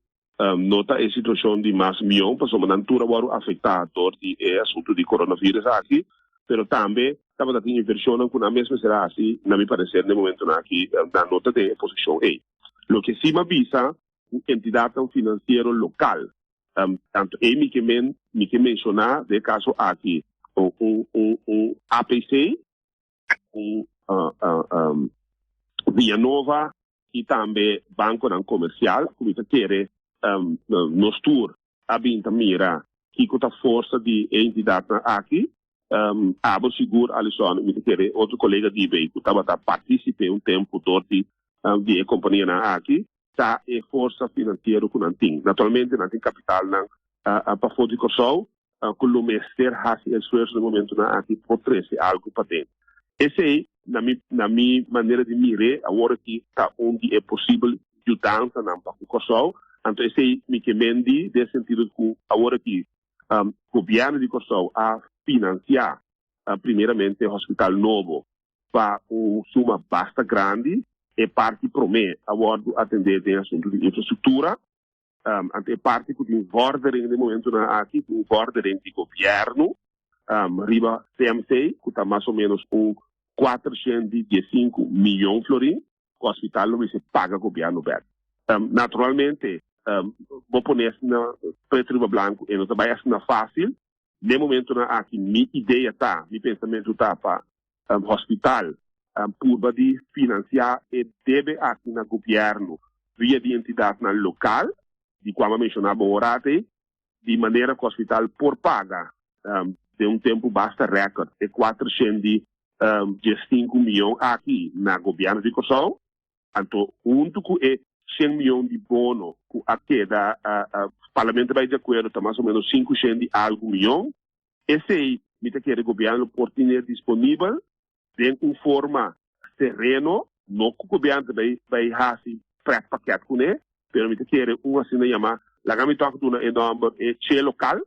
nota a situação de mais milhão pessoas não tudo agora afetada por o assunto de coronavírus aqui, pero também estava tendo inversão com a mesma será assim, na me parecer no momento aqui na nota de posição A. O que sim me avisa entidade financeira local, tanto me que mencionar de caso aqui APC Via Nova e também Banco Comercial, como quer nos tour a binta mira que a força de entidade aqui abo seguro Alisson me quer outro colega de que estava participando tempo todo de companhia aqui tá e força financeira que não tem naturalmente não tem capital não para fora de Kosovo com o mestre has esforço no momento aqui por trazer algo para dentro. Esse aí, na minha maneira de mirar, agora que está onde é possível ajudar na Kosovo, então esse aí me quemendi, nesse sentido que agora que o governo de Kosovo a financiar primeiramente o hospital novo para uma suma bastante grande, é parte promete agora atender o assunto de infraestrutura, é parte que tem ordem no momento aqui, tem ordem de governo, riba CMC, que está mais ou menos 415 milhões de florins, o hospital não se paga o governo aberto. Naturalmente, vou pôr na preto e branco, e não vai ser fácil. No momento aqui, minha ideia está, meu pensamento está para o hospital, por de financiar e deve aqui no governo, via de entidade local, de como mencionava agora, de maneira que o hospital por paga de tempo basta recorde de 415 milhões aqui na governo de Kosovo, então junto com 100 milhões de bono que aqui da parlamento vai de acordo está mais ou menos 500 de algo milhão, esse aí me quer o governo por ter disponível de uma forma sereno, não que o governo vai fazer frete paquete com ele, pero me quer uma assim chama la gami toca de uma enorme che local,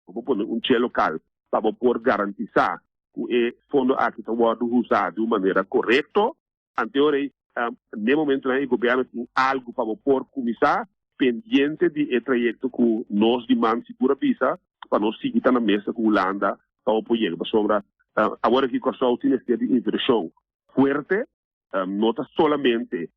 vou pôr che local para por garantizar que o fundo aqui está sendo usado de maneira correta. Anteriormente, no momento o governo tem algo para por começar pendiente de trajeto que nós demandamos segura visa para nós seguir na mesa com a Holanda para apoiar. Agora que Kosovo tem essa inversão forte, não está solamente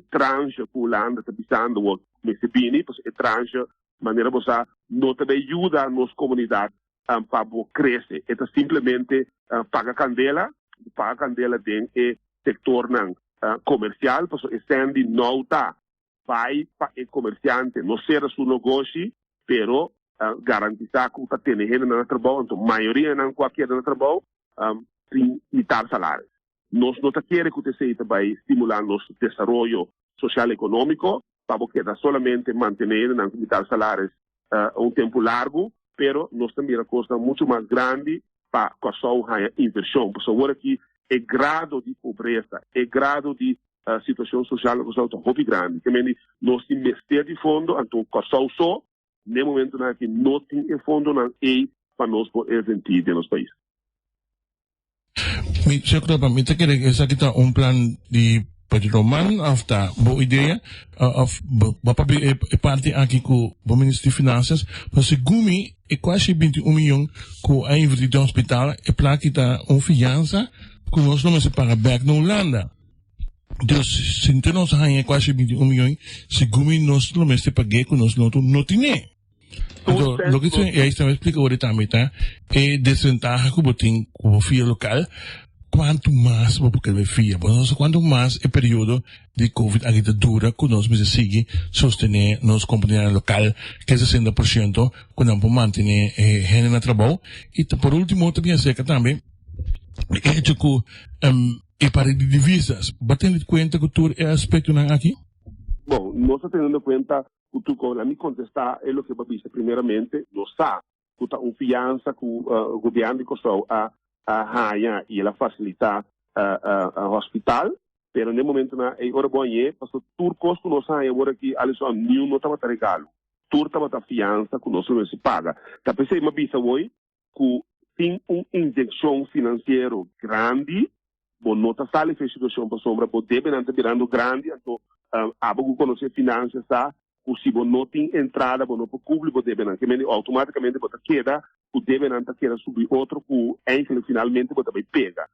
tranche que a Holanda está pensando o Messebini, pois tranche maneira você não também ajuda a nossa comunidade para crescer. É simplesmente paga candela dentro do setor comercial, porque estende não está vai para o comerciante, não será seu negócio, pero garantizar que está tendo renda no trabalho, então a maioria não qualquer no trabalho tem limitar salários. Nós não queremos que você vai estimular nosso desenvolvimento social e econômico, para que solamente manter não limitar salários um tempo largo, pero nós também a costa muito mais grande para a inversão. Por isso, aqui é grado de pobreza, é grado de situação social que está muito grande. Que nós investir de fundo, então, só, no momento que não tem fundo, não é para nós poder sentir no nosso país. Saya kira Pak, kita kira kita plan di Roman after boa ideia of Bapak parte aqui com o Ministério de Finanças, mas gumi é quase 21 milhões com a invertida do hospital e para kita fiança que nós não se paga back na Holanda. Então, se nós ganhamos quase 21 milhões, se gumi nós não se paga com nós não temos. Então, o que você explica agora também, tá? É desvantagem que botem com o FIA local. Quanto mais porque ele fia, quanto mais é período de Covid ainda dura, que nós precisamos seguir sostener nossa companhia local, que é 60%, que não pode manter gente no trabalho. E por último, também sei que também, é que é para divisas. Batendo de conta que tudo é aspecto aqui? Bom, nós tendo em conta que tu com a me contestar é o que eu disse primeiramente, nós está com uma fiança que o governo começou a ganhar e ela facilitar o hospital, pero no momento na é hora bom é, passou tudo custo nós agora que ali só nenhum não estava regalo, tudo estava fiança que nós não se paga. Tá pensei uma bisa hoje que tem uma injeção financeira grande, bom não está sale a situação para sombra, bom deve não estar virando grande, então algo conhecer finanças tá, se você não tem entrada, você não pode cobrir, você deve não, que automaticamente você queda, você deve não queda subir outro, que finalmente você vai pegar.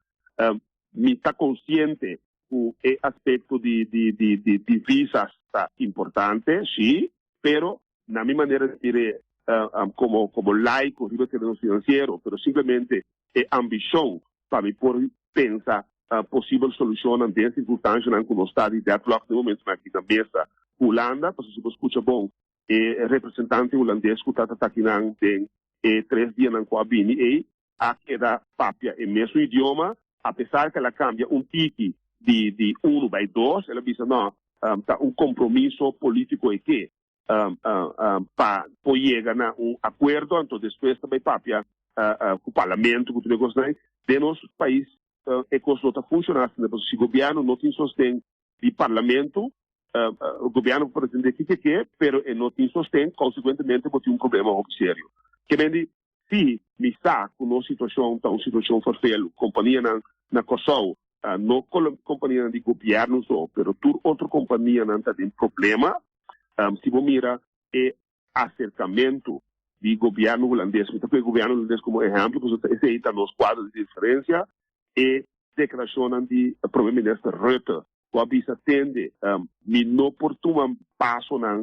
Me está consciente que o aspecto de visas está importante, sim, pero na minha maneira de dizer, como laico, no financeiro, pero simplesmente é ambição para me poder pensar possível solução ante circunstâncias que nós estamos de deadlock no momento aqui na mesa. Holanda, porque se você escuta bom, representante holandês que está aqui tem 3 dias na Coabini e a queda papia em mesmo idioma, apesar que ela cambia tique de 1 para 2, ela diz não, tá compromisso político e que para chegar a acordo, então depois também papia o parlamento que tu gostas de nosso país é que não está funcionando, se o governo não tem sustento de parlamento, o governo pode entender que pero não tem sustento, consequentemente pode ter um problema sério. Que vem se me está com uma situação forfeira, companhia na Kosovo, não companhia de governo só, pero toda outra companhia não tem problema, se você mira é acercamento de governo holandês, porque o governo holandês como exemplo, porque esse aí está nos quadros de diferença, e declaração de primeiro-ministro Rutte, o aviso atende, me não portuma passo na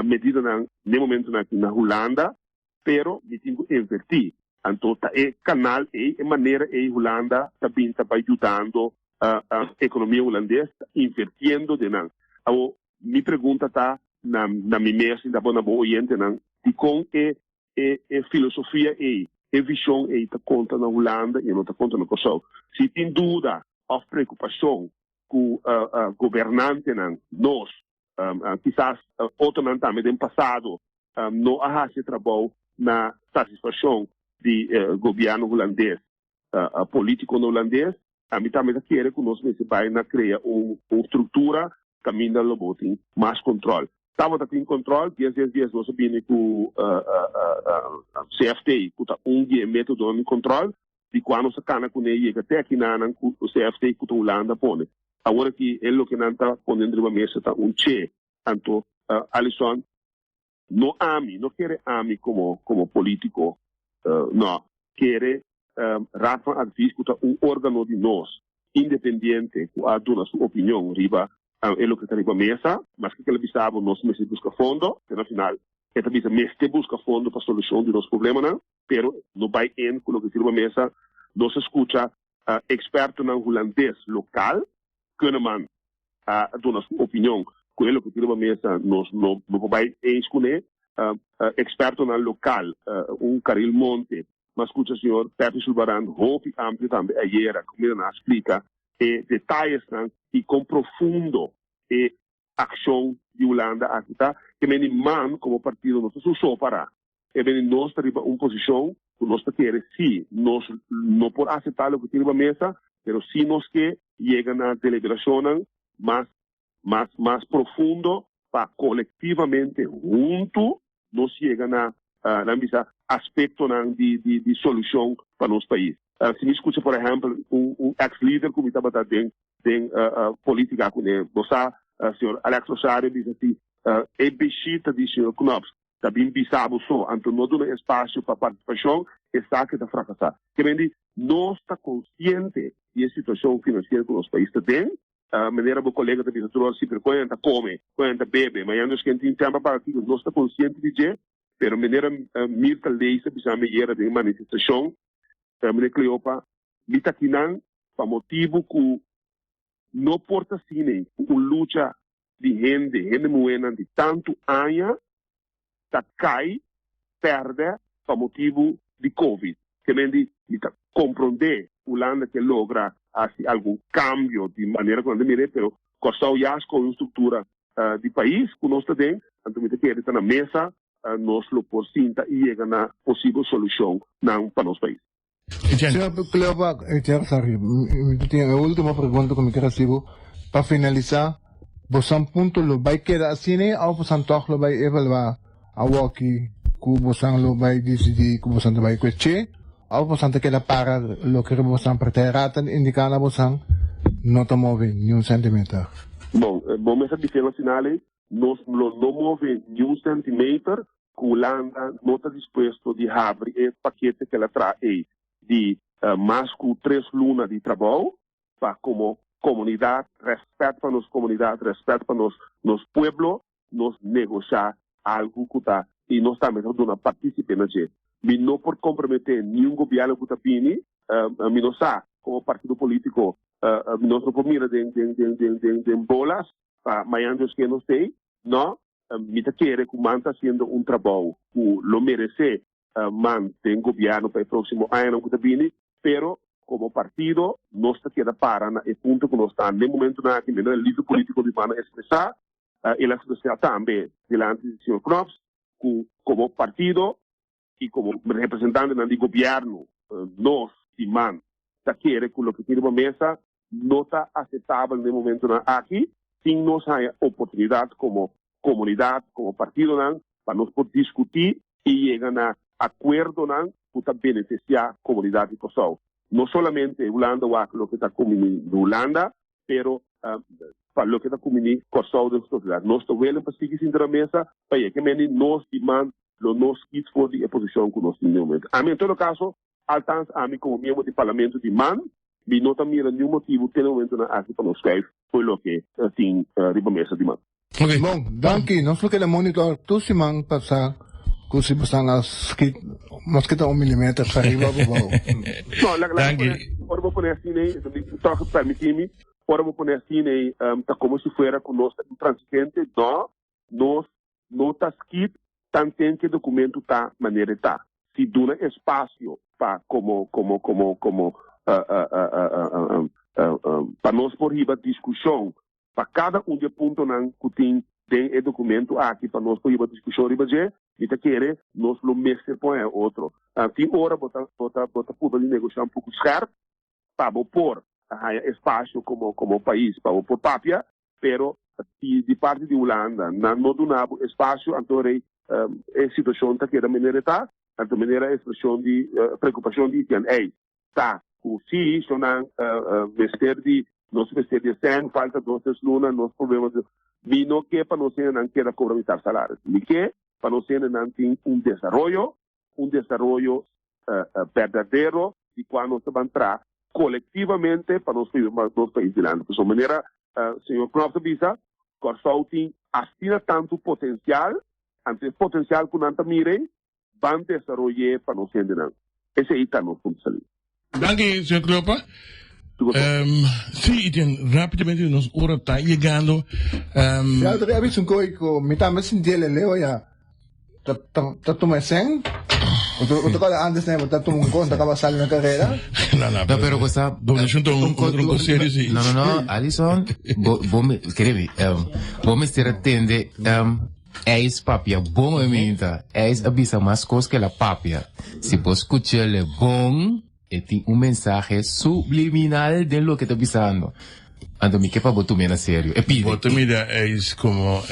medida no momento na Holanda, pero me tenho que invertir. Então, é canal, é maneira, Holanda também está ajudando a economia holandesa, invertindo de não. Então, minha pergunta está na minha mesa, da boa oriente, de como é filosofia, é visão, está conta na Holanda e não está conta na Kosovo. Se tem dúvida ou preocupação, com governante nós, quizás outro também no passado, não há esse trabalho na satisfação do governo holandês, político holandês, a mim também quer que nós vai criar uma estrutura caminho da lobotin, mais controle. Estava em controle, 10 dias nós sabíamos que o CFT, que é método de controle, de quando se cana com ele, até aqui o CFT que a Holanda põe. Agora que ele que não está pondo na mesa está che, então Alisson não quer como político, não quer Rafa Advis que órgão de nós independente que a dona sua opinião riba é o que está na mesa, mas que ele sabe nós me busca fundo, e no final ele diz me busca fundo para solução de nossos problemas, pero não vai com o que está na mesa, nós escuta experto na holandês local kunnen man doen als opinion com ele que tira uma mesa nós não vai escolher experto na local Caril Monte mas escuta senhor Pepe Silvaran roupa amplo também ayer como ele explica detalhes e com profundo ação de Holanda aqui tá que man como partido não só para nós estamos em uma posição que nós queremos, sim, nós não por aceitar o que tem na mesa, mas sim nós que chega na deliberação mais profundo para colectivamente junto nós chega na aspecto de solução para nosso país. Se me escuta, por exemplo, ex-líder como estava dentro política com ele, o senhor Alex Rosário diz assim, é bexita de senhor Knops, também bisabo só, então não dá espaço para participação, está que está fracassar. Que vem nós está consciente da situação financeira que o nosso país tem, a maneira que o colega da visitação sempre quando come, quando bebe, mas nós que tem tempo para aquilo, nós está consciente de que, pero a maneira Mirta Leisa, bisa melhor de manifestação, a maneira Cleopa, mita quinan, para motivo que não porta cine, uma luta de gente moena de tanto anos, tá cai, perde, para motivo de Covid. Que vem de compreender o Holanda que logra assim, algum cambio de maneira como mire, pero corção já com a estrutura de país que nós temos, então me que está na mesa, nós lo por cinta e chega na possível solução para nosso país. Senhor Cleopa, a última pergunta que me quero receber, para finalizar, você ponto lo vai quedar assim, ou você toch lo vai evaluar a walkie, que você lo vai decidir, que você vai questionar, ou você queda para lo que você pretende indicar a você, não te move nem um centímetro. Bom, essa diferença final é, nós não move nem um centímetro, que a Holanda não está disposto de abrir esse paquete que ela traz de mais que 3 lunas de trabalho, para como comunidade, respeito para nossa comunidade, respeito para nosso povo, nós negociar algo que está, e nós também estamos participando nisso. E não por comprometer nenhum governo que está vindo, nós como partido político, nós não podemos de bolas, mas antes que nós temos, não, me quer que manta fazendo um trabalho que lo merece, mantém governo para o próximo ano que está vindo, pero como partido, nós queda para no ponto que nós estamos, no momento que o líder político de mana expressar, ele expressar também diante do senhor Knops, como partido e como representante do governo, nós, de man, quer que o que tem na mesa não está aceitável no momento aqui, sem nós ter oportunidade como comunidade, como partido, para nós poder discutir e chegar a acordo para beneficiar a comunidade de Kosovo. Não somente Holanda, o que está comunindo Holanda, pero para o que está comunindo Kosovo de sociedade. Nós estamos vendo para seguir sem a mesa, para que nós demandamos os kits for a posição que nós temos no momento. A mim, em todo caso, altança a mim como membro do parlamento de man, e não tem nenhum motivo ter no momento aqui para nós escrever, foi o que tem a mesa de man. Okay. Bom, danke. Nós vamos monitor tudo se man passar. Kung si basta mas kita 1 milímetro para arriba, Ahora vou poner assim, permitir-me, agora vou poner assim, tá como se fuera conosco intransigente, nós não está escrito, tanto que documento tá maneira tá. Se dá espaço para para nós por riba discussão, para cada de ponto que tem documento aqui para nós por riba discussão riba de e querer nós lo mesmo põe outro. Tem hora botar poder negociar um pouco certo para pôr espaço como país para pôr papia, pero de parte de Holanda não dá espaço então a situação tá que da maneira tá, então maneira expressão de preocupação de quem tá o se isso não vestir de nós vestir de 100 falta 2 lunas nós problemas de não que para nós não queira cobrar salários e que para nós não tem um desarrollo verdadeiro e quando se vai entrar coletivamente para nós países de lá. De essa maneira, senhor Knops avisa, Kosovo tem assina tanto potencial, antes potencial que não mire, vai desenvolver para nós ainda. Esse aí está no ponto de saída. Danke, senhor Cleopa. Sí, rápidamente nos hora está llegando. Ya tadi habis sungko minta mesin dia leo ya. Tatumeseng. Untuk kalau antes nih tatumungko untuk kalau saling na carrera. No, pero cosa. Donde junto un control serio sí. No, Alison, vos me stiamo attende. es papia bom minta. Es avisa más cosas que la papia. Si vos escuchas bom, tiene un mensaje subliminal de lo que está avisando. Ando mi que pa botu mena serio. Pide. Boto mira es como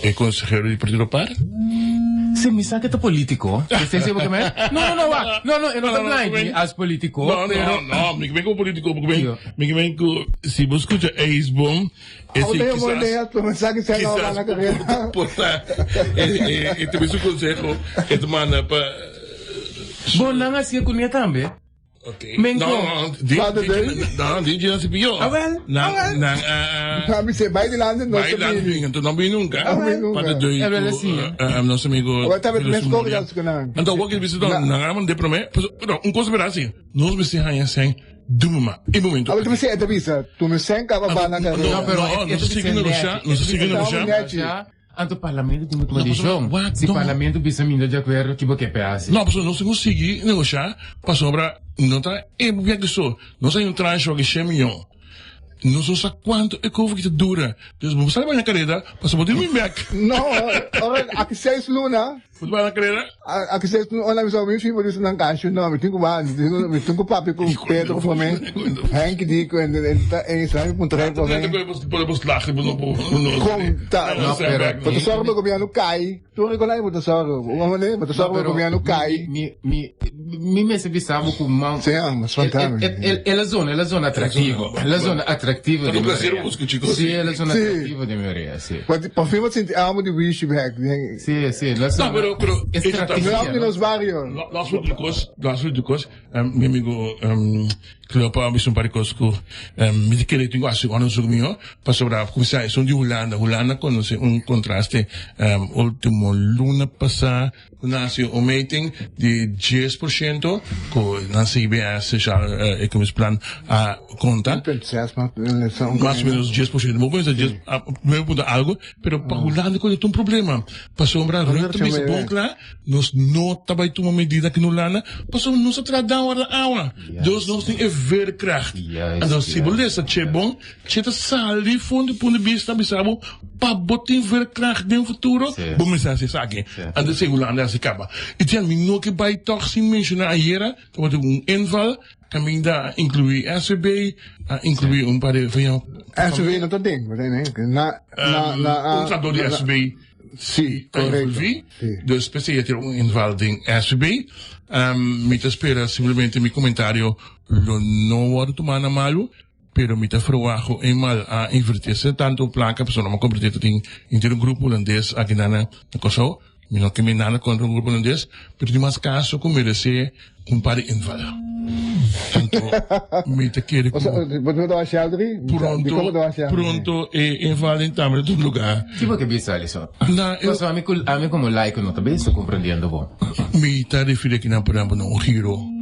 el consejero del Partido Par. Se me saca que político. ¿Usted sabe que me? No, va. No, eu não tô blind as político. No, me vengo político, me vengo, si vos escuchas es bom, tu mensaje se acaba la carrera. Este es un consejo, este manda para... Bom, não assim com minha também. Okay. Mengo. Di na si Pio. Well. Sabi siya, bayi nila nun. Bayi lang yung ito nang binungka. Para doy nos amigos. Tabi, Mexico, kilas ko na. Ando, wag ibig sabihin, nangaman de prome. Pero, un conspiracy. Nos bisihan sen dumama. E momento. Aba, tumi siya, Edavisa. Tumi siya, kababa na ka. No, pero, no se sigue negociar. Anto parlamento tem muito mais chão. Se parlamento bisa minda de acordo que você pensa. Não, pessoal, não se consegue negociar para sobra não tá é bem que só. Não sai traje que chama não sei quanto é que vai dura. Então, vamos sair na carreira para saber me back. No, aqui 6 luna. Vai na carreira? Aqui 6 luna, olha só, meu filho disse não caixo, não, me tenho papi com Pedro para mim. Hank dico en sabe ponto reto podemos lachen, não conta. Mas só o governo cai. Tu reconhece o tesouro. O tesouro do governo cai. Me se visava com mão. Sim, mas fantástico. É a zona atrativa. É a zona atrativa de Maria. Sim, é a zona atrativa de Maria, sim. Mas por fim você amo de wish back. Sim, não, pero estratégia nos barrios. Las últimas, meu amigo Cleopa me para cosco, me queria ter assim, quando sou meu, para sobrar, começar, sou de Holanda conhece contraste, último luna passar, nasce meeting de 10%, com na CBS já é como plan a conta. Mais ou menos 10%. Vou pensar 10, me muda algo, pero para Holanda quando tem problema, para sobrar, também bom lá, nós não trabalhamos uma medida que no Holanda, para sobrar nós tradão a aula. Dus nós tem verkracht. En dan se beleza, tje bom, tje ta sali fundo punto de vista bisabo, pa botin verkracht den futuro, bom mensaje sake. En dan se Holanda se acaba. E tinha no que vai toch sin mencionar ayer, dat wordt inval, também dá incluir SB, incluir par de van SB não tá ding, mas né? Um trador de SB. Sim, correto. Dus specifiek ter inval ding SB. Me te espera simplesmente mi comentario lo no voy a tomar na malo, pero me te frawajo mal a invertirse tanto placa persona ma completamente in un grupo holandês aqui na Kosovo. Mi no que me nada contra un grupo holandês, pero de mais caso como merece par de inval. Tanto me te quiere pronto inval in tamere do lugar. Tipo que bisa isso. Então, a mim como laico não também estou compreendendo bom. Mi te refere que na por exemplo no giro.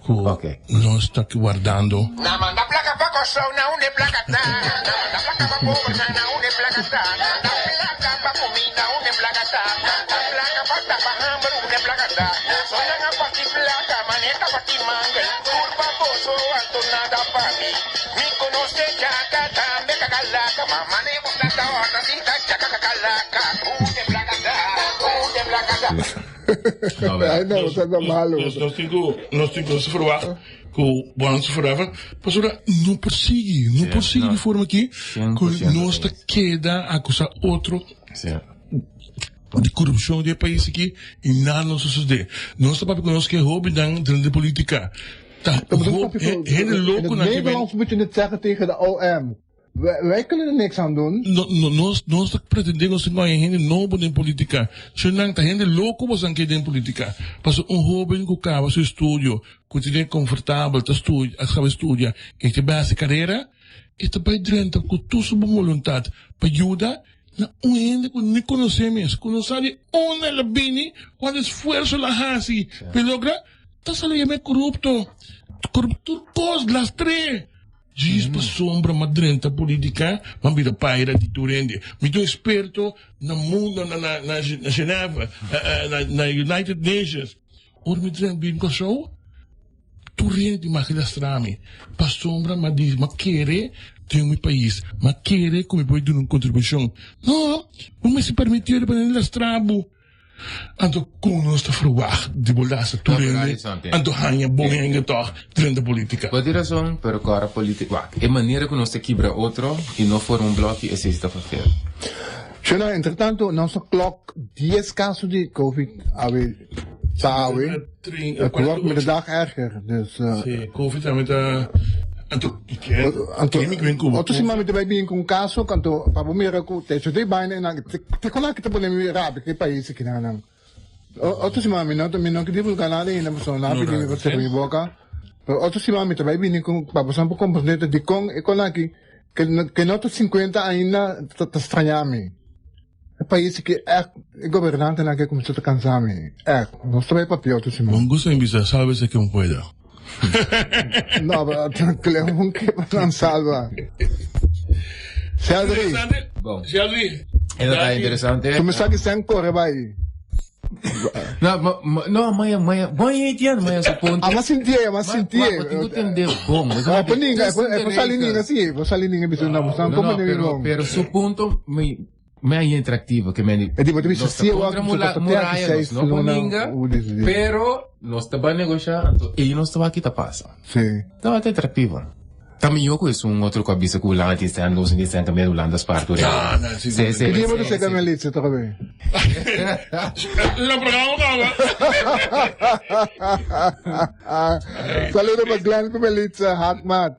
Ok. Non sta guardando. Na manda placa pa coção, não de placa tá. Na manda placa pa pobre, não de placa tá. Na placa pa comida, não de placa tá. Na placa pa tapa hambre, não de placa tá. Sonha na pati placa, maneta pati manga. Curva poço, alto nada pa mim. Me conoce jaca, tambe cacalaca. Mamá ne gusta ta horta, cita jaca cacalaca. De placa tá, de placa tá. Ai, não, tá malo. Nós temos que falar com bons forever, mas ora não persegue de forma que nós está queda acusar outro de corrupção do país aqui e nada não sucede. Nós está para nós que roubo dentro da política. Tá, hele louco na que Nederlands moet je het zeggen tegen de OM. Wij kunnen er niks aan doen. Nós pretendemos que nós ainda não podemos política. Se não está ainda louco, você não quer política. Porque jovem que acaba seu estúdio, que se confortável, está estúdio, acaba estúdia, e te base carreira, está bem dentro com toda sua vontade para ajudar. Na ainda que não conhecemos, conhecemos onde la bini, qual esforço la hasi, para lograr, está saliendo corrupto, cos las tres. Diz para sombra madrenta política, mas vira paira de Turende. Me dou esperto na mundo, na Geneva, na United Nations. Ora me dizem bem com show, turene di makila strami. Pa sombra, ma di, ma querer ter um país, mas querer como pode dar uma contribuição. Não, não se permitir para ele strabo. Anto como nós está fruar de bolasa turene, anto hanya boenga toch dentro da política. Pode ter razão, pero agora a política, é maneira que nós se quebra outro e não for um bloco e assim está fazer. China, entretanto, nossa clock 10 casos de COVID sabe. Het wordt met de dag erger. Dus, Sim, Covid é muita. Anto, Otto si mami tabai bin kung kaso kanto pabumira ko te so dai baina na te kona kita pole mi rabi ke país kinanang. Otto si mami no to minong kiti pul kanale ina so na bi mi ko mi boka. Otto si mami tabai bin kung papasan po componente di kong ekona ki que noto 50 ainda te estranhami. É país que é governante na que começou a cansar-me. Não estou bem papel, tu se não gosto de bisa, sabe se que não pode. Não, mas tranquilo, não que não salva. Sheldry. Bom, Sheldry. é interessante. Tu me sabe que sem corre vai. Não, mãe Etienne, mãe é ponto. Mas sentia. Mas tu entendeu bom. Ah, paninga, é por salininga assim, por salininga bisu na busão como nem não. Pero su ponto me é atrativo que me É tipo, tu bisu se eu muralhas, não paninga, pero nós estamos negociando e nós estamos aqui tá passa. Sim. Então é atrativo. Também eu conheço outro que avisa que o Holanda está andando, se está também o Holanda parte. Ah, não, sim. Que dia você quer me ligar, tá bem? Não programa, Saludo para Glenn Kumelitsa, Hakmat.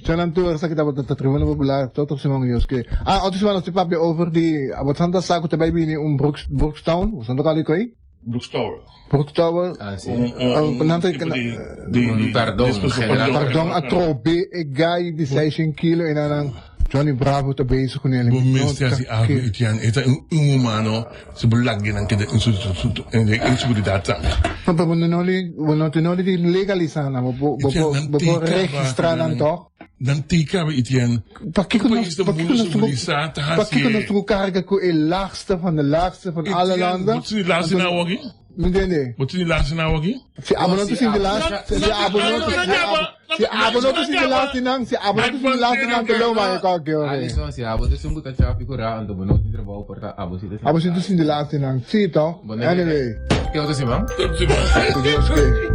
Siya nang tour sa kita sa tribuna popular, totok si mga news ke. Oto si Manos, si Papi, over di, abot santa sa ako tabay bini Brookstown, saan to kali ko eh? Brookstower. Ah, sim. Panantay ka na. Pardon, a trobe, e gay di 16 kilo, ina nang Johnny Bravo ta beso ko nila. Bumesti si Avi Etienne, ito yung umano, sa bulagin ang kita, insuburidad sa amin. Papa, wala tinoli di legalisan na, bo registranan to. Nantika, Etienne. Pakik ko na karga ko laagste van de laagste van alle landen. Wat is die laatste nou ook hier? Nee. Wat is die laatste nou ook hier? Si abonoto sin de laatste. Si abonoto sin de laatste nang. Si abonoto sin de laatste nang. Dalawa mga kagyo. Alison, si Abo de Sumbuta Chapi Kura, ang doon di trabaho para Abo si Abonoto sin de laatste nang. Si ito. Anyway. Kaya ito si Ma'am? Adios, okay.